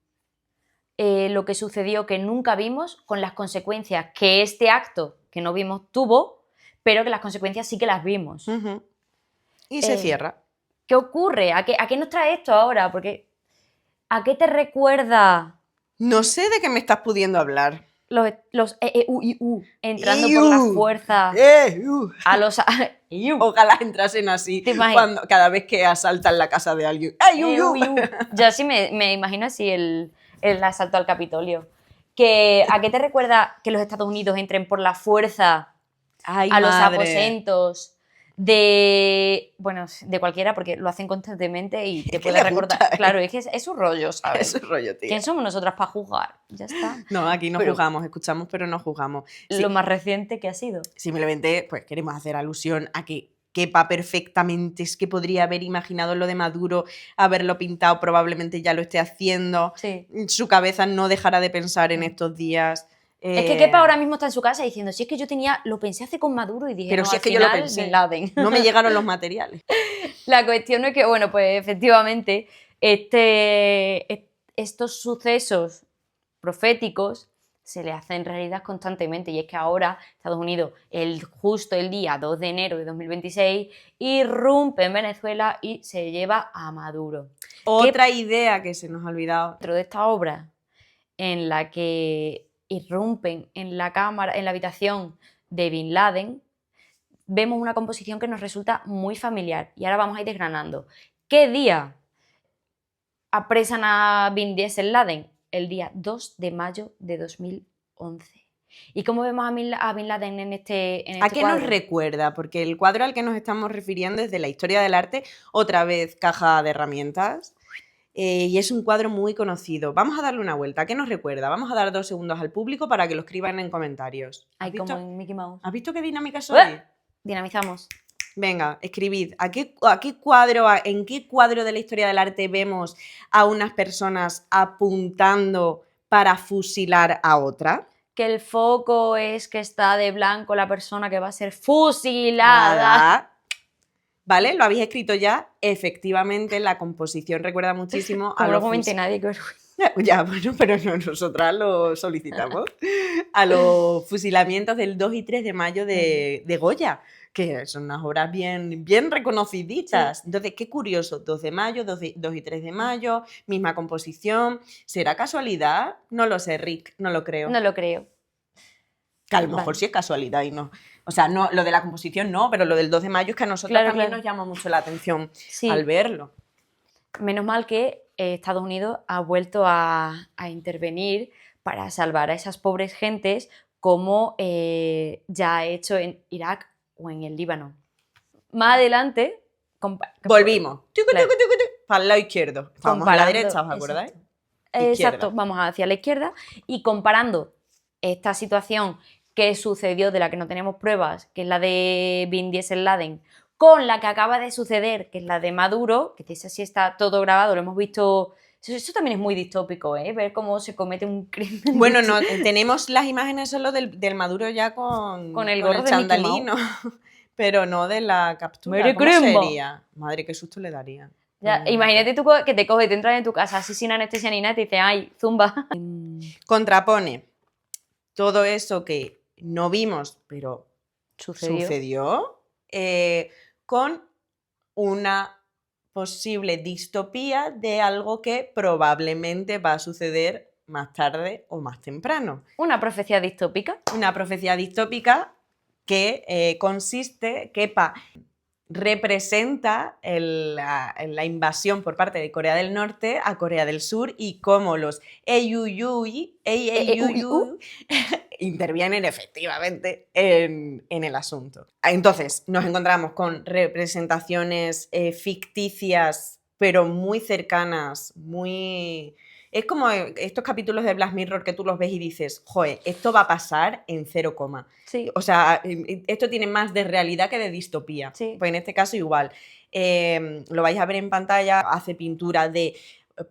lo que sucedió que nunca vimos con las consecuencias que este acto que no vimos tuvo, pero que las consecuencias sí que las vimos. Ujú. Y se cierra. ¿Qué ocurre? ¿A qué nos trae esto ahora? Porque ¿a qué te recuerda No sé de qué me estás pudiendo hablar. los entrando por la fuerza a los... Ojalá entrasen así ¿Te imaginas? cada vez que asaltan la casa de alguien. ¡Ay, Yo así me imagino así el asalto al Capitolio. ¿A qué te recuerda que los Estados Unidos entren por la fuerza Ay, a los madre. aposentos de cualquiera, porque lo hacen constantemente y te que puede le recordar. gusta, ¿eh? Claro, es que es su rollo, ¿sabes? Es un rollo, tío. ¿Quién somos nosotras para juzgar? Ya está. No, aquí no Pero- juzgamos, escuchamos, pero no juzgamos. Sí, Lo más reciente que ha sido. simplemente, pues queremos hacer alusión a que Kepa perfectamente, es que podría haber imaginado lo de Maduro, haberlo pintado, probablemente ya lo esté haciendo. Sí. Su cabeza no dejará de pensar en estos días Es que Kepa ahora mismo está en su casa diciendo, si es que yo lo pensé hace con Maduro y dije, Pero no, si al es que yo lo final, pensé. Bin Laden. No me llegaron los materiales. La cuestión es que, bueno, pues efectivamente, estos sucesos proféticos se le hacen realidad constantemente, y es que ahora Estados Unidos, justo el día 2 de enero de 2026, irrumpe en Venezuela y se lleva a Maduro. Otra idea que se nos ha olvidado. Dentro de esta obra en la que irrumpen en la habitación de Bin Laden, vemos una composición que nos resulta muy familiar, y ahora vamos a ir desgranando. ¿Qué día apresan a Bin Laden? El día 2 de mayo de 2011. ¿Y cómo vemos a Bin Laden en este ¿A qué cuadro? nos recuerda? Porque el cuadro al que nos estamos refiriendo es de la historia del arte, otra vez caja de herramientas, y es un cuadro muy conocido. Vamos a darle una vuelta. ¿A qué nos recuerda? Vamos a dar 2 segundos al público para que lo escriban en comentarios. Ay, como en Mickey Mouse. ¿Has visto qué dinámica soy? Dinamizamos. Venga, escribid. ¿En qué cuadro de la historia del arte vemos a unas personas apuntando para fusilar a otra? Que el foco es que está de blanco la persona que va a ser fusilada. Nada. ¿Vale? ¿Lo habéis escrito ya? Efectivamente, la composición recuerda muchísimo a Como no los comente nadie, qué vergüenza. Ya, bueno, pero no, nosotras lo solicitamos. A los fusilamientos del 2 y 3 de mayo de Goya, que son unas obras bien, bien reconociditas. Entonces, qué curioso, 2 de mayo, 2 y 3 de mayo, misma composición. ¿Será casualidad? No lo sé, Rick, no lo creo. No lo creo. Que a lo mejor sí es casualidad y no. O sea, no, lo de la composición no, pero lo del 2 de mayo es que a nosotros Claro, también claro. nos llama mucho la atención Sí. al verlo. Menos mal que Estados Unidos ha vuelto a intervenir para salvar a esas pobres gentes, como ya ha hecho en Irak o en el Líbano. Más adelante... Volvimos. Claro. Para el lado izquierdo. Estábamos a la derecha, ¿os acordáis? Izquierda. Exacto, vamos hacia la izquierda, y comparando esta situación que sucedió, de la que no tenemos pruebas, que es la de Bin Laden, con la que acaba de suceder, que es la de Maduro, que esa sí está todo grabado, lo hemos visto. Eso también es muy distópico, ¿eh? Ver cómo se comete un crimen. Bueno, no, tenemos las imágenes solo del Maduro ya con el gorro de Mickey chandalino, pero no de la captura. Mere ¿Cómo crema. sería? Madre, qué susto le daría. Ya, imagínate tú que te coges, te entras en tu casa así sin anestesia ni nada y te dices, ay, zumba. Contrapone todo eso que no vimos, pero Sucedió. con una posible distopía de algo que probablemente va a suceder más tarde o más temprano. Una profecía distópica. Una profecía distópica que consiste, Kepa representa la invasión por parte de Corea del Norte a Corea del Sur, y cómo los Eiyuyui intervienen efectivamente en el asunto. Entonces, nos encontramos con representaciones ficticias, pero muy cercanas, muy... Es como estos capítulos de Black Mirror que tú los ves y dices, joder, esto va a pasar en 0, Sí. o sea, esto tiene más de realidad que de distopía. Sí. Pues en este caso igual. Lo vais a ver en pantalla, hace pintura de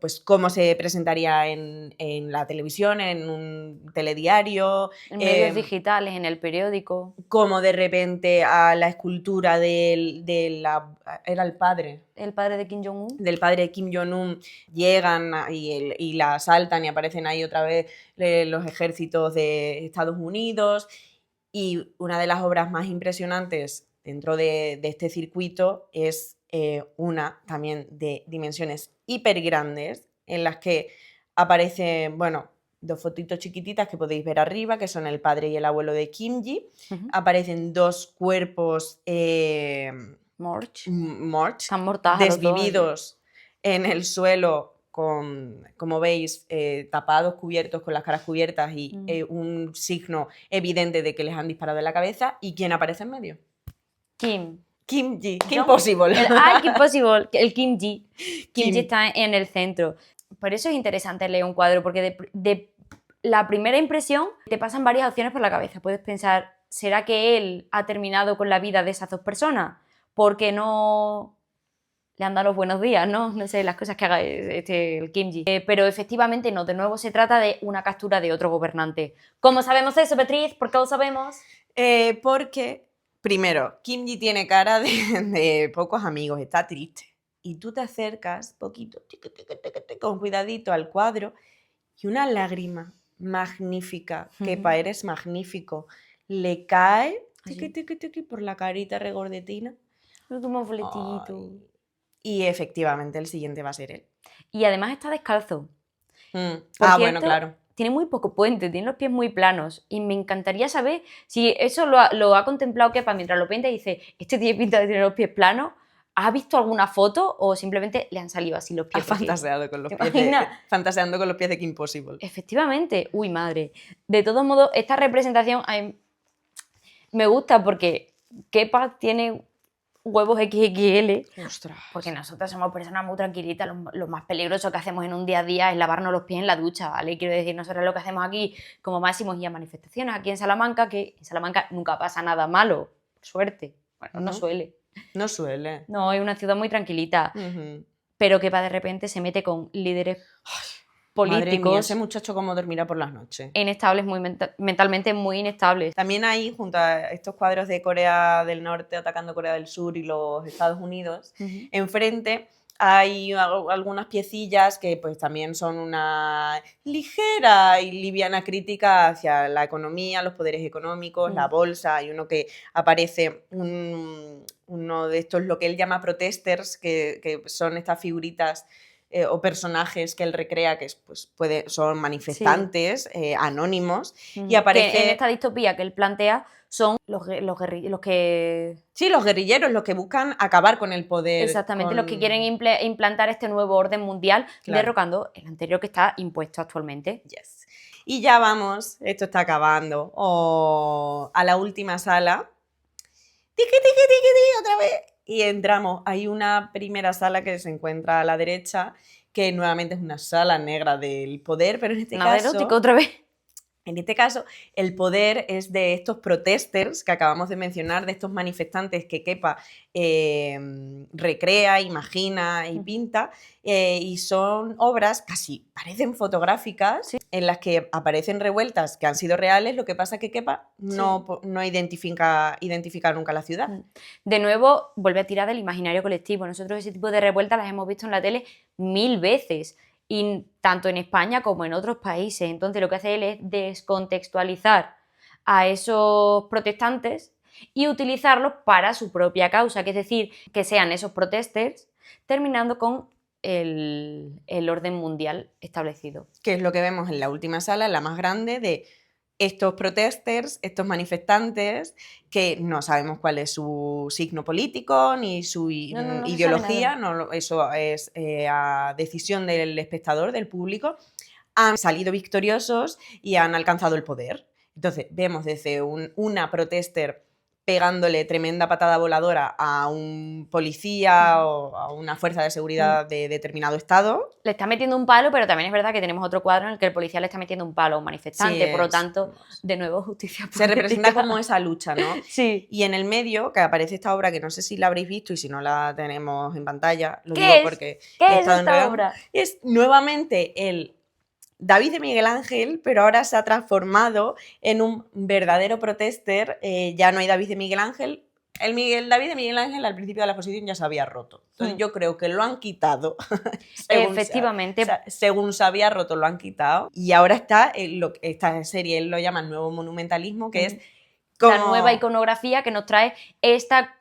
pues cómo se presentaría en la televisión, en un telediario. En medios digitales, en el periódico. Cómo de repente a la escultura era el padre. El padre de Kim Jong-un. Del padre de Kim Jong-un, llegan y la asaltan y aparecen ahí otra vez los ejércitos de Estados Unidos. Y una de las obras más impresionantes dentro de este circuito es una también de dimensiones hiper grandes, en las que aparecen, bueno, 2 fotitos chiquititas que podéis ver arriba, que son el padre y el abuelo de Kim Ji. Aparecen 2 cuerpos Morch. Están mortales, desvividos en el suelo, como veis, tapados, cubiertos, con las caras cubiertas, y un signo evidente de que les han disparado en la cabeza. ¿Y quién aparece en medio? Kim Ji. Kim Possible. Kim Possible. El Kim Ji. Kim Ji está en el centro. Por eso es interesante leer un cuadro, porque de la primera impresión te pasan varias opciones por la cabeza. Puedes pensar, ¿será que él ha terminado con la vida de esas 2 personas? Porque no le han dado los buenos días, ¿no? No sé, las cosas que haga el Kim Ji. Pero efectivamente no, de nuevo se trata de una captura de otro gobernante. ¿Cómo sabemos eso, Beatriz? ¿Por qué lo sabemos? Porque, primero, Kim Ji tiene cara de pocos amigos, está triste. Y tú te acercas poquito, con cuidadito al cuadro y una lágrima magnífica, Kepa, eres magnífico, le cae por la carita regordetina. Como un boletito. Ay. Y efectivamente el siguiente va a ser él. Y además está descalzo. Por Por bueno, cierto, claro. tiene muy poco puente, tiene los pies muy planos. Y me encantaría saber si eso lo ha contemplado Kepa mientras lo pinta y dice, este tiene pinta de tener los pies planos. ¿Ha visto alguna foto o simplemente le han salido así los Ha pies? Porque- fantaseado con los ¿te pies de, imaginas? fantaseando con los pies de Kim Possible. Efectivamente, uy madre. De todos modos, esta representación me gusta porque Kepa tiene huevos XXL, Ostras. porque nosotros somos personas muy tranquilitas, lo más peligroso que hacemos en un día a día es lavarnos los pies en la ducha, ¿vale? Quiero decir, nosotros lo que hacemos aquí como máximo es ir a manifestaciones aquí en Salamanca, que en Salamanca nunca pasa nada malo, por suerte. Bueno, no Ujú. suele. No suele. No, es una ciudad muy tranquilita, Ujú. pero Kepa de repente se mete con líderes Madre mía, políticos ese muchacho cómo dormirá por las noches. inestables, muy mentalmente muy inestables. También hay, junto a estos cuadros de Corea del Norte atacando Corea del Sur y los Estados Unidos, enfrente hay algunas piecillas que pues también son una ligera y liviana crítica hacia la economía, los poderes económicos, la bolsa. Hay uno que aparece, uno de estos, lo que él llama protesters, que son estas figuritas o personajes que él recrea que pues, son manifestantes anónimos. Y aparece... Que en esta distopía que él plantea son los que... Sí, los guerrilleros, los que buscan acabar con el poder. Exactamente, los que quieren implantar este nuevo orden mundial, Claro. derrocando el anterior que está impuesto actualmente. Yes. Y ya vamos, esto está acabando, a la última sala. Tiki, tiki, tiki, tiki, otra vez. Y entramos. Hay una primera sala que se encuentra a la derecha, que nuevamente es una sala negra del poder, pero en este Nada caso... erótico otra vez. En este caso, el poder es de estos protesters que acabamos de mencionar, de estos manifestantes que Kepa recrea, imagina y pinta, y son obras casi parecen fotográficas, en las que aparecen revueltas que han sido reales, lo que pasa es que Kepa no identifica nunca la ciudad. De nuevo, vuelve a tirar del imaginario colectivo. Nosotros ese tipo de revueltas las hemos visto en la tele 1000 veces. Y tanto en España como en otros países. Entonces lo que hace él es descontextualizar a esos protestantes y utilizarlos para su propia causa, que es decir, que sean esos protesters terminando con el orden mundial establecido. Que es lo que vemos en la última sala, la más grande, de estos protesters, estos manifestantes, que no sabemos cuál es su signo político ni su No se ideología, sabe nada. eso es a decisión del espectador, del público, han salido victoriosos y han alcanzado el poder. Entonces vemos desde una protester pegándole tremenda patada voladora a un policía o a una fuerza de seguridad de determinado estado. Le está metiendo un palo, pero también es verdad que tenemos otro cuadro en el que el policía le está metiendo un palo a un manifestante, Sí, por lo tanto, de nuevo, justicia se poética. representa como esa lucha, ¿no? Sí. Y en el medio, que aparece esta obra que no sé si la habréis visto y si no la tenemos en pantalla, lo ¿Qué digo es? porque ¿Qué he es estado esta enredando. obra? Es nuevamente el David de Miguel Ángel, pero ahora se ha transformado en un verdadero protester. Ya no hay David de Miguel Ángel. David de Miguel Ángel al principio de la exposición ya se había roto. Entonces yo creo que lo han quitado. Efectivamente. Según se había roto, lo han quitado. Y ahora está esta serie, él lo llama el nuevo monumentalismo, que es como... La nueva iconografía que nos trae esta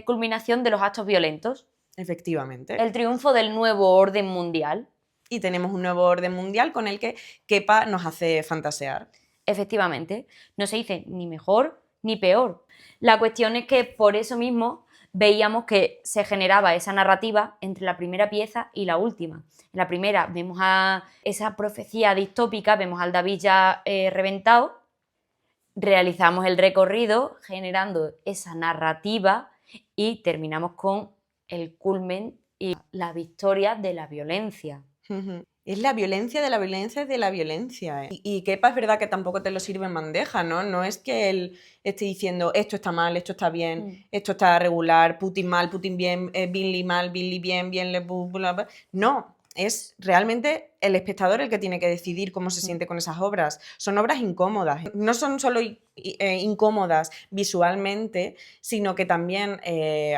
culminación de los actos violentos. Efectivamente. El triunfo del nuevo orden mundial. Y tenemos un nuevo orden mundial con el que Kepa nos hace fantasear. Efectivamente. No se dice ni mejor ni peor. La cuestión es que por eso mismo veíamos que se generaba esa narrativa entre la primera pieza y la última. En la primera vemos a esa profecía distópica, vemos al David ya reventado, realizamos el recorrido generando esa narrativa y terminamos con el culmen y la victoria de la violencia. Es la violencia de la violencia de la violencia. Y Kepa es verdad que tampoco te lo sirve en bandeja, ¿no? No es que él esté diciendo esto está mal, esto está bien, esto está regular, Putin mal, Putin bien, Binli mal, Binli bien, bien, bla, bla. No, es realmente el espectador el que tiene que decidir cómo se siente con esas obras. Son obras incómodas. No son solo incómodas visualmente, sino que también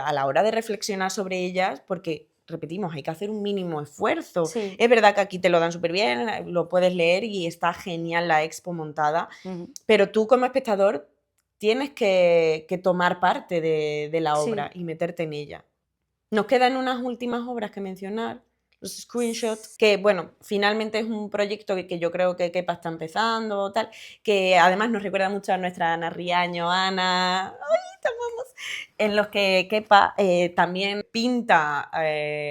a la hora de reflexionar sobre ellas, porque repetimos, hay que hacer un mínimo esfuerzo. Sí. Es verdad que aquí te lo dan súper bien, lo puedes leer y está genial la expo montada, pero tú como espectador tienes que tomar parte de la Sí. obra y meterte en ella. Nos quedan unas últimas obras que mencionar, los screenshots, que bueno, finalmente es un proyecto que yo creo que Kepa está empezando, tal, que además nos recuerda mucho a nuestra Ana Riaño, Ana, ¡ay, te amamos! En los que Kepa también pinta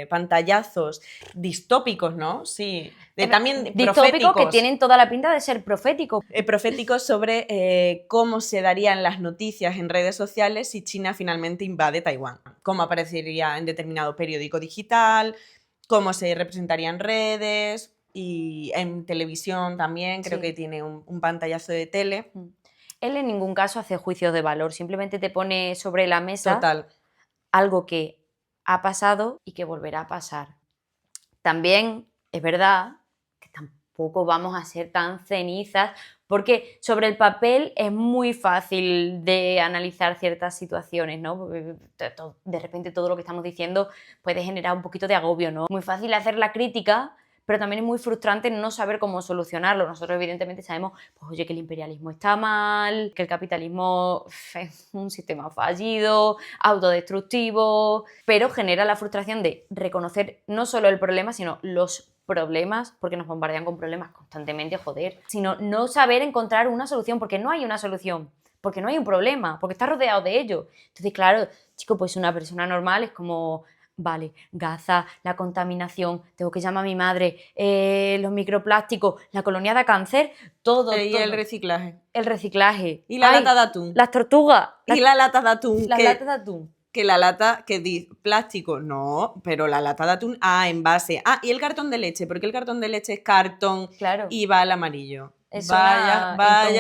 pantallazos distópicos, ¿no? Sí, también distópicos que proféticos. tienen toda la pinta de ser proféticos. Proféticos sobre cómo se darían las noticias en redes sociales si China finalmente invade Taiwán. Cómo aparecería en determinado periódico digital, cómo se representaría en redes y en televisión también. Creo que tiene un pantallazo de tele. Él en ningún caso hace juicios de valor, simplemente te pone sobre la mesa Total. algo que ha pasado y que volverá a pasar. También es verdad que tampoco vamos a ser tan cenizas, porque sobre el papel es muy fácil de analizar ciertas situaciones, ¿no? Porque de repente todo lo que estamos diciendo puede generar un poquito de agobio, ¿no? Muy fácil hacer la crítica, pero también es muy frustrante no saber cómo solucionarlo. Nosotros evidentemente sabemos, pues oye, que el imperialismo está mal, que el capitalismo es un sistema fallido, autodestructivo, pero genera la frustración de reconocer no solo el problema, sino los problemas, porque nos bombardean con problemas constantemente, joder, sino no saber encontrar una solución, porque no hay una solución, porque no hay un problema, porque está rodeado de ello. Entonces, claro, chico, pues una persona normal es como... Vale, Gaza, la contaminación, tengo que llamar a mi madre, los microplásticos, la colonia de cáncer, todo. Y el reciclaje. El reciclaje. Y la lata de atún. Las tortugas. Y la lata de atún. Las latas de atún. Que la lata que dice plástico, no, pero la lata de atún, envase. Y el cartón de leche, porque el cartón de leche es cartón y va al amarillo. Es vaya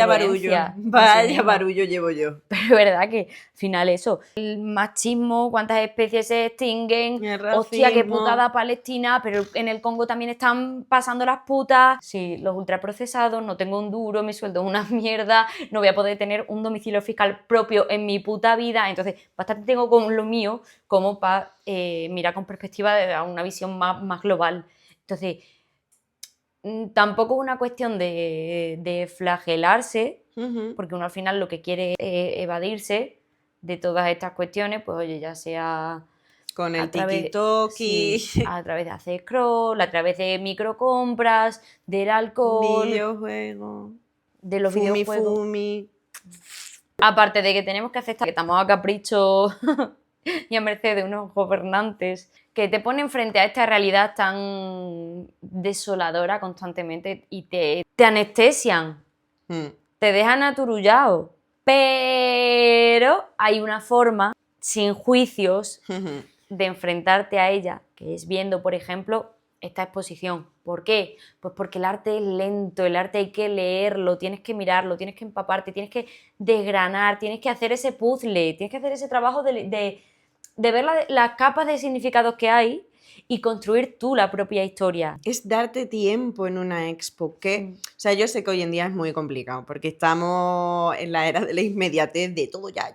barullo, vaya barullo llevo yo. Pero es verdad que al final eso, el machismo, cuántas especies se extinguen, hostia, qué putada Palestina, pero en el Congo también están pasando las putas. Sí, los ultraprocesados, no tengo un duro, mi sueldo es una mierda, no voy a poder tener un domicilio fiscal propio en mi puta vida, entonces bastante tengo con lo mío como para mirar con perspectiva a una visión más global. Entonces, tampoco es una cuestión de flagelarse, porque uno al final lo que quiere es evadirse de todas estas cuestiones, pues oye, ya sea con el tiki-toki, a través de hacer scroll, a través de microcompras, del alcohol, videojuegos, de los videojuegos. Aparte de que tenemos que aceptar que estamos a capricho y a merced de unos gobernantes que te ponen frente a esta realidad tan desoladora constantemente y te anestesian, te dejan aturullado. Pero hay una forma, sin juicios, de enfrentarte a ella, que es viendo, por ejemplo, esta exposición. ¿Por qué? Pues porque el arte es lento, el arte hay que leerlo, tienes que mirarlo, tienes que empaparte, tienes que desgranar, tienes que hacer ese puzzle, tienes que hacer ese trabajo de ver las capas de significados que hay y construir tú la propia historia. Es darte tiempo en una expo, que, o sea, yo sé que hoy en día es muy complicado, porque estamos en la era de la inmediatez, de todo ya,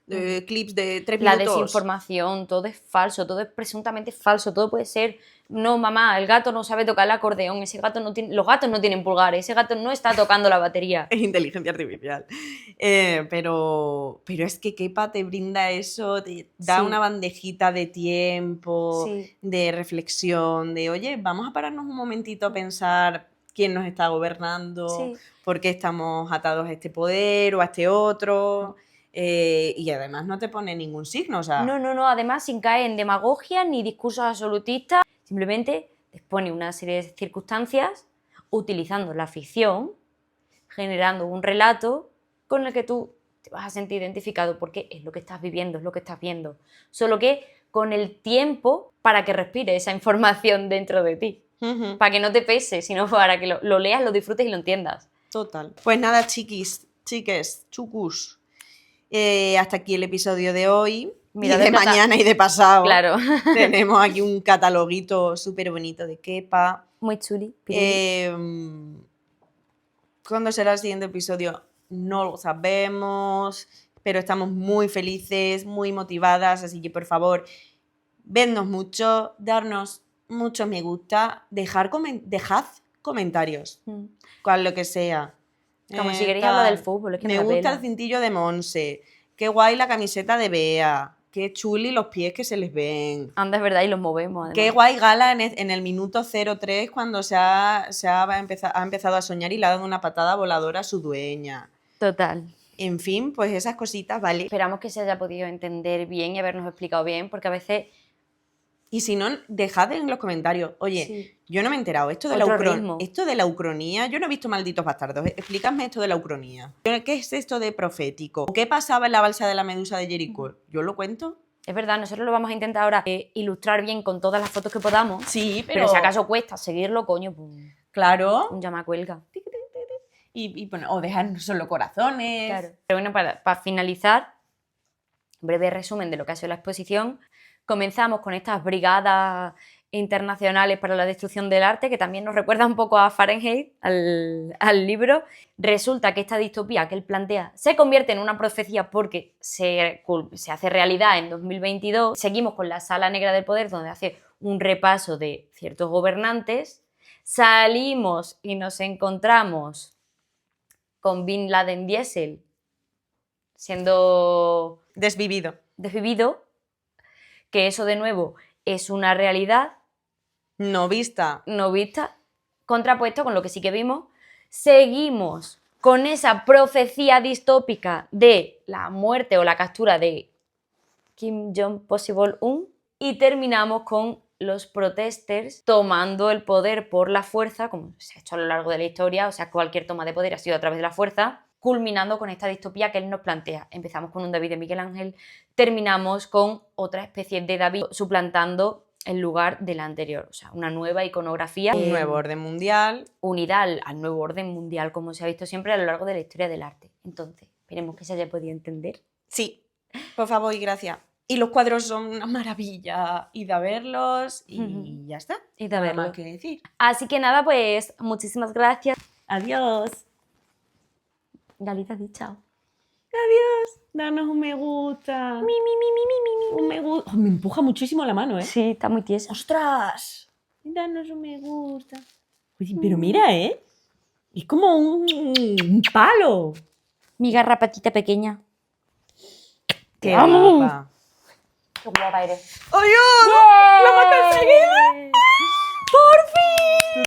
de clips de 3 minutos. La desinformación, todo es falso, todo es presuntamente falso, todo puede ser, no mamá, el gato no sabe tocar el acordeón, ese gato no tiene, los gatos no tienen pulgares, ese gato no está tocando la batería. Es inteligencia artificial. Pero es que Kepa te brinda eso, te da una bandejita de tiempo, de reflexión, de oye, vamos a pararnos un momentito a pensar quién nos está gobernando, por qué estamos atados a este poder o a este otro. Y además no te pone ningún signo, o sea... No, además sin caer en demagogia ni discursos absolutistas, simplemente te pone una serie de circunstancias utilizando la ficción, generando un relato con el que tú te vas a sentir identificado porque es lo que estás viviendo, es lo que estás viendo, solo que con el tiempo para que respire esa información dentro de ti. Ujú. Para que no te pese, sino para que lo leas, lo disfrutes y lo entiendas. Total. Pues nada, chiquis, chiques, chucus. Hasta aquí el episodio de hoy. Mira, y de del mañana y de pasado. Claro. Tenemos aquí un cataloguito súper bonito de Kepa. Muy chuli. piruli. ¿Cuándo será el siguiente episodio? No lo sabemos, pero estamos muy felices, muy motivadas, así que por favor, vednos mucho, darnos muchos me gusta, dejad comentarios, Mm. con lo que sea. Como si queréis hablar del fútbol, es que me me la gusta pela. el cintillo de Monse, qué guay la camiseta de Bea, qué chuli los pies que se les ven. Anda, es verdad, y los movemos. Qué Además. guay Gala en el minuto 03 cuando ha empezado a soñar y le ha dado una patada voladora a su dueña. Total. En fin, pues esas cositas, ¿vale? Esperamos que se haya podido entender bien y habernos explicado bien, porque a veces... Y si no, dejad en los comentarios. Oye, Sí. yo no me he enterado. Esto de, Otro ritmo. esto de la ucronía, yo no he visto Malditos Bastardos. Explícame esto de la ucronía. ¿Qué es esto de profético? ¿Qué pasaba en la balsa de la Medusa de Jericó? ¿Yo lo cuento? Es verdad, nosotros lo vamos a intentar ahora ilustrar bien con todas las fotos que podamos. Sí, Pero si acaso cuesta seguirlo, coño, pues Claro. un llamacuelga. Y bueno, o dejar solo corazones. Claro. Pero bueno, para finalizar, breve resumen de lo que ha sido la exposición, comenzamos con estas brigadas internacionales para la destrucción del arte, que también nos recuerda un poco a Fahrenheit, al libro. Resulta que esta distopía que él plantea se convierte en una profecía porque se hace realidad en 2022. Seguimos con la Sala Negra del Poder, donde hace un repaso de ciertos gobernantes. Salimos y nos encontramos con Bin Laden Diesel siendo Desvivido. desvivido, que eso de nuevo es una realidad No vista. no vista, contrapuesto con lo que sí que vimos. Seguimos con esa profecía distópica de la muerte o la captura de Kim Jong-un y terminamos con los protesters tomando el poder por la fuerza, como se ha hecho a lo largo de la historia, o sea, cualquier toma de poder ha sido a través de la fuerza, culminando con esta distopía que él nos plantea. Empezamos con un David de Miguel Ángel, terminamos con otra especie de David suplantando el lugar del anterior, o sea, una nueva iconografía. Un nuevo orden mundial. Unidad al nuevo orden mundial, como se ha visto siempre a lo largo de la historia del arte. Entonces, esperemos que se haya podido entender. Sí, por favor y gracias. Y los cuadros son una maravilla. Id a verlos y ya está. Id a Nada verlos. más que decir. Así que nada, pues muchísimas gracias. Adiós. Galita, di chao. Adiós. Danos un me gusta. Un me gusta. Me empuja muchísimo la mano, ¿eh? Sí, está muy tiesa. ¡Ostras! Danos un me gusta. Oye, pero mira, ¿eh? Es como un palo. Mi garrapatita pequeña. ¡Qué ¡Vamos! guapa! Qué guapa eres. ¡Adiós! ¡Lo hemos conseguido! ¡Por fin!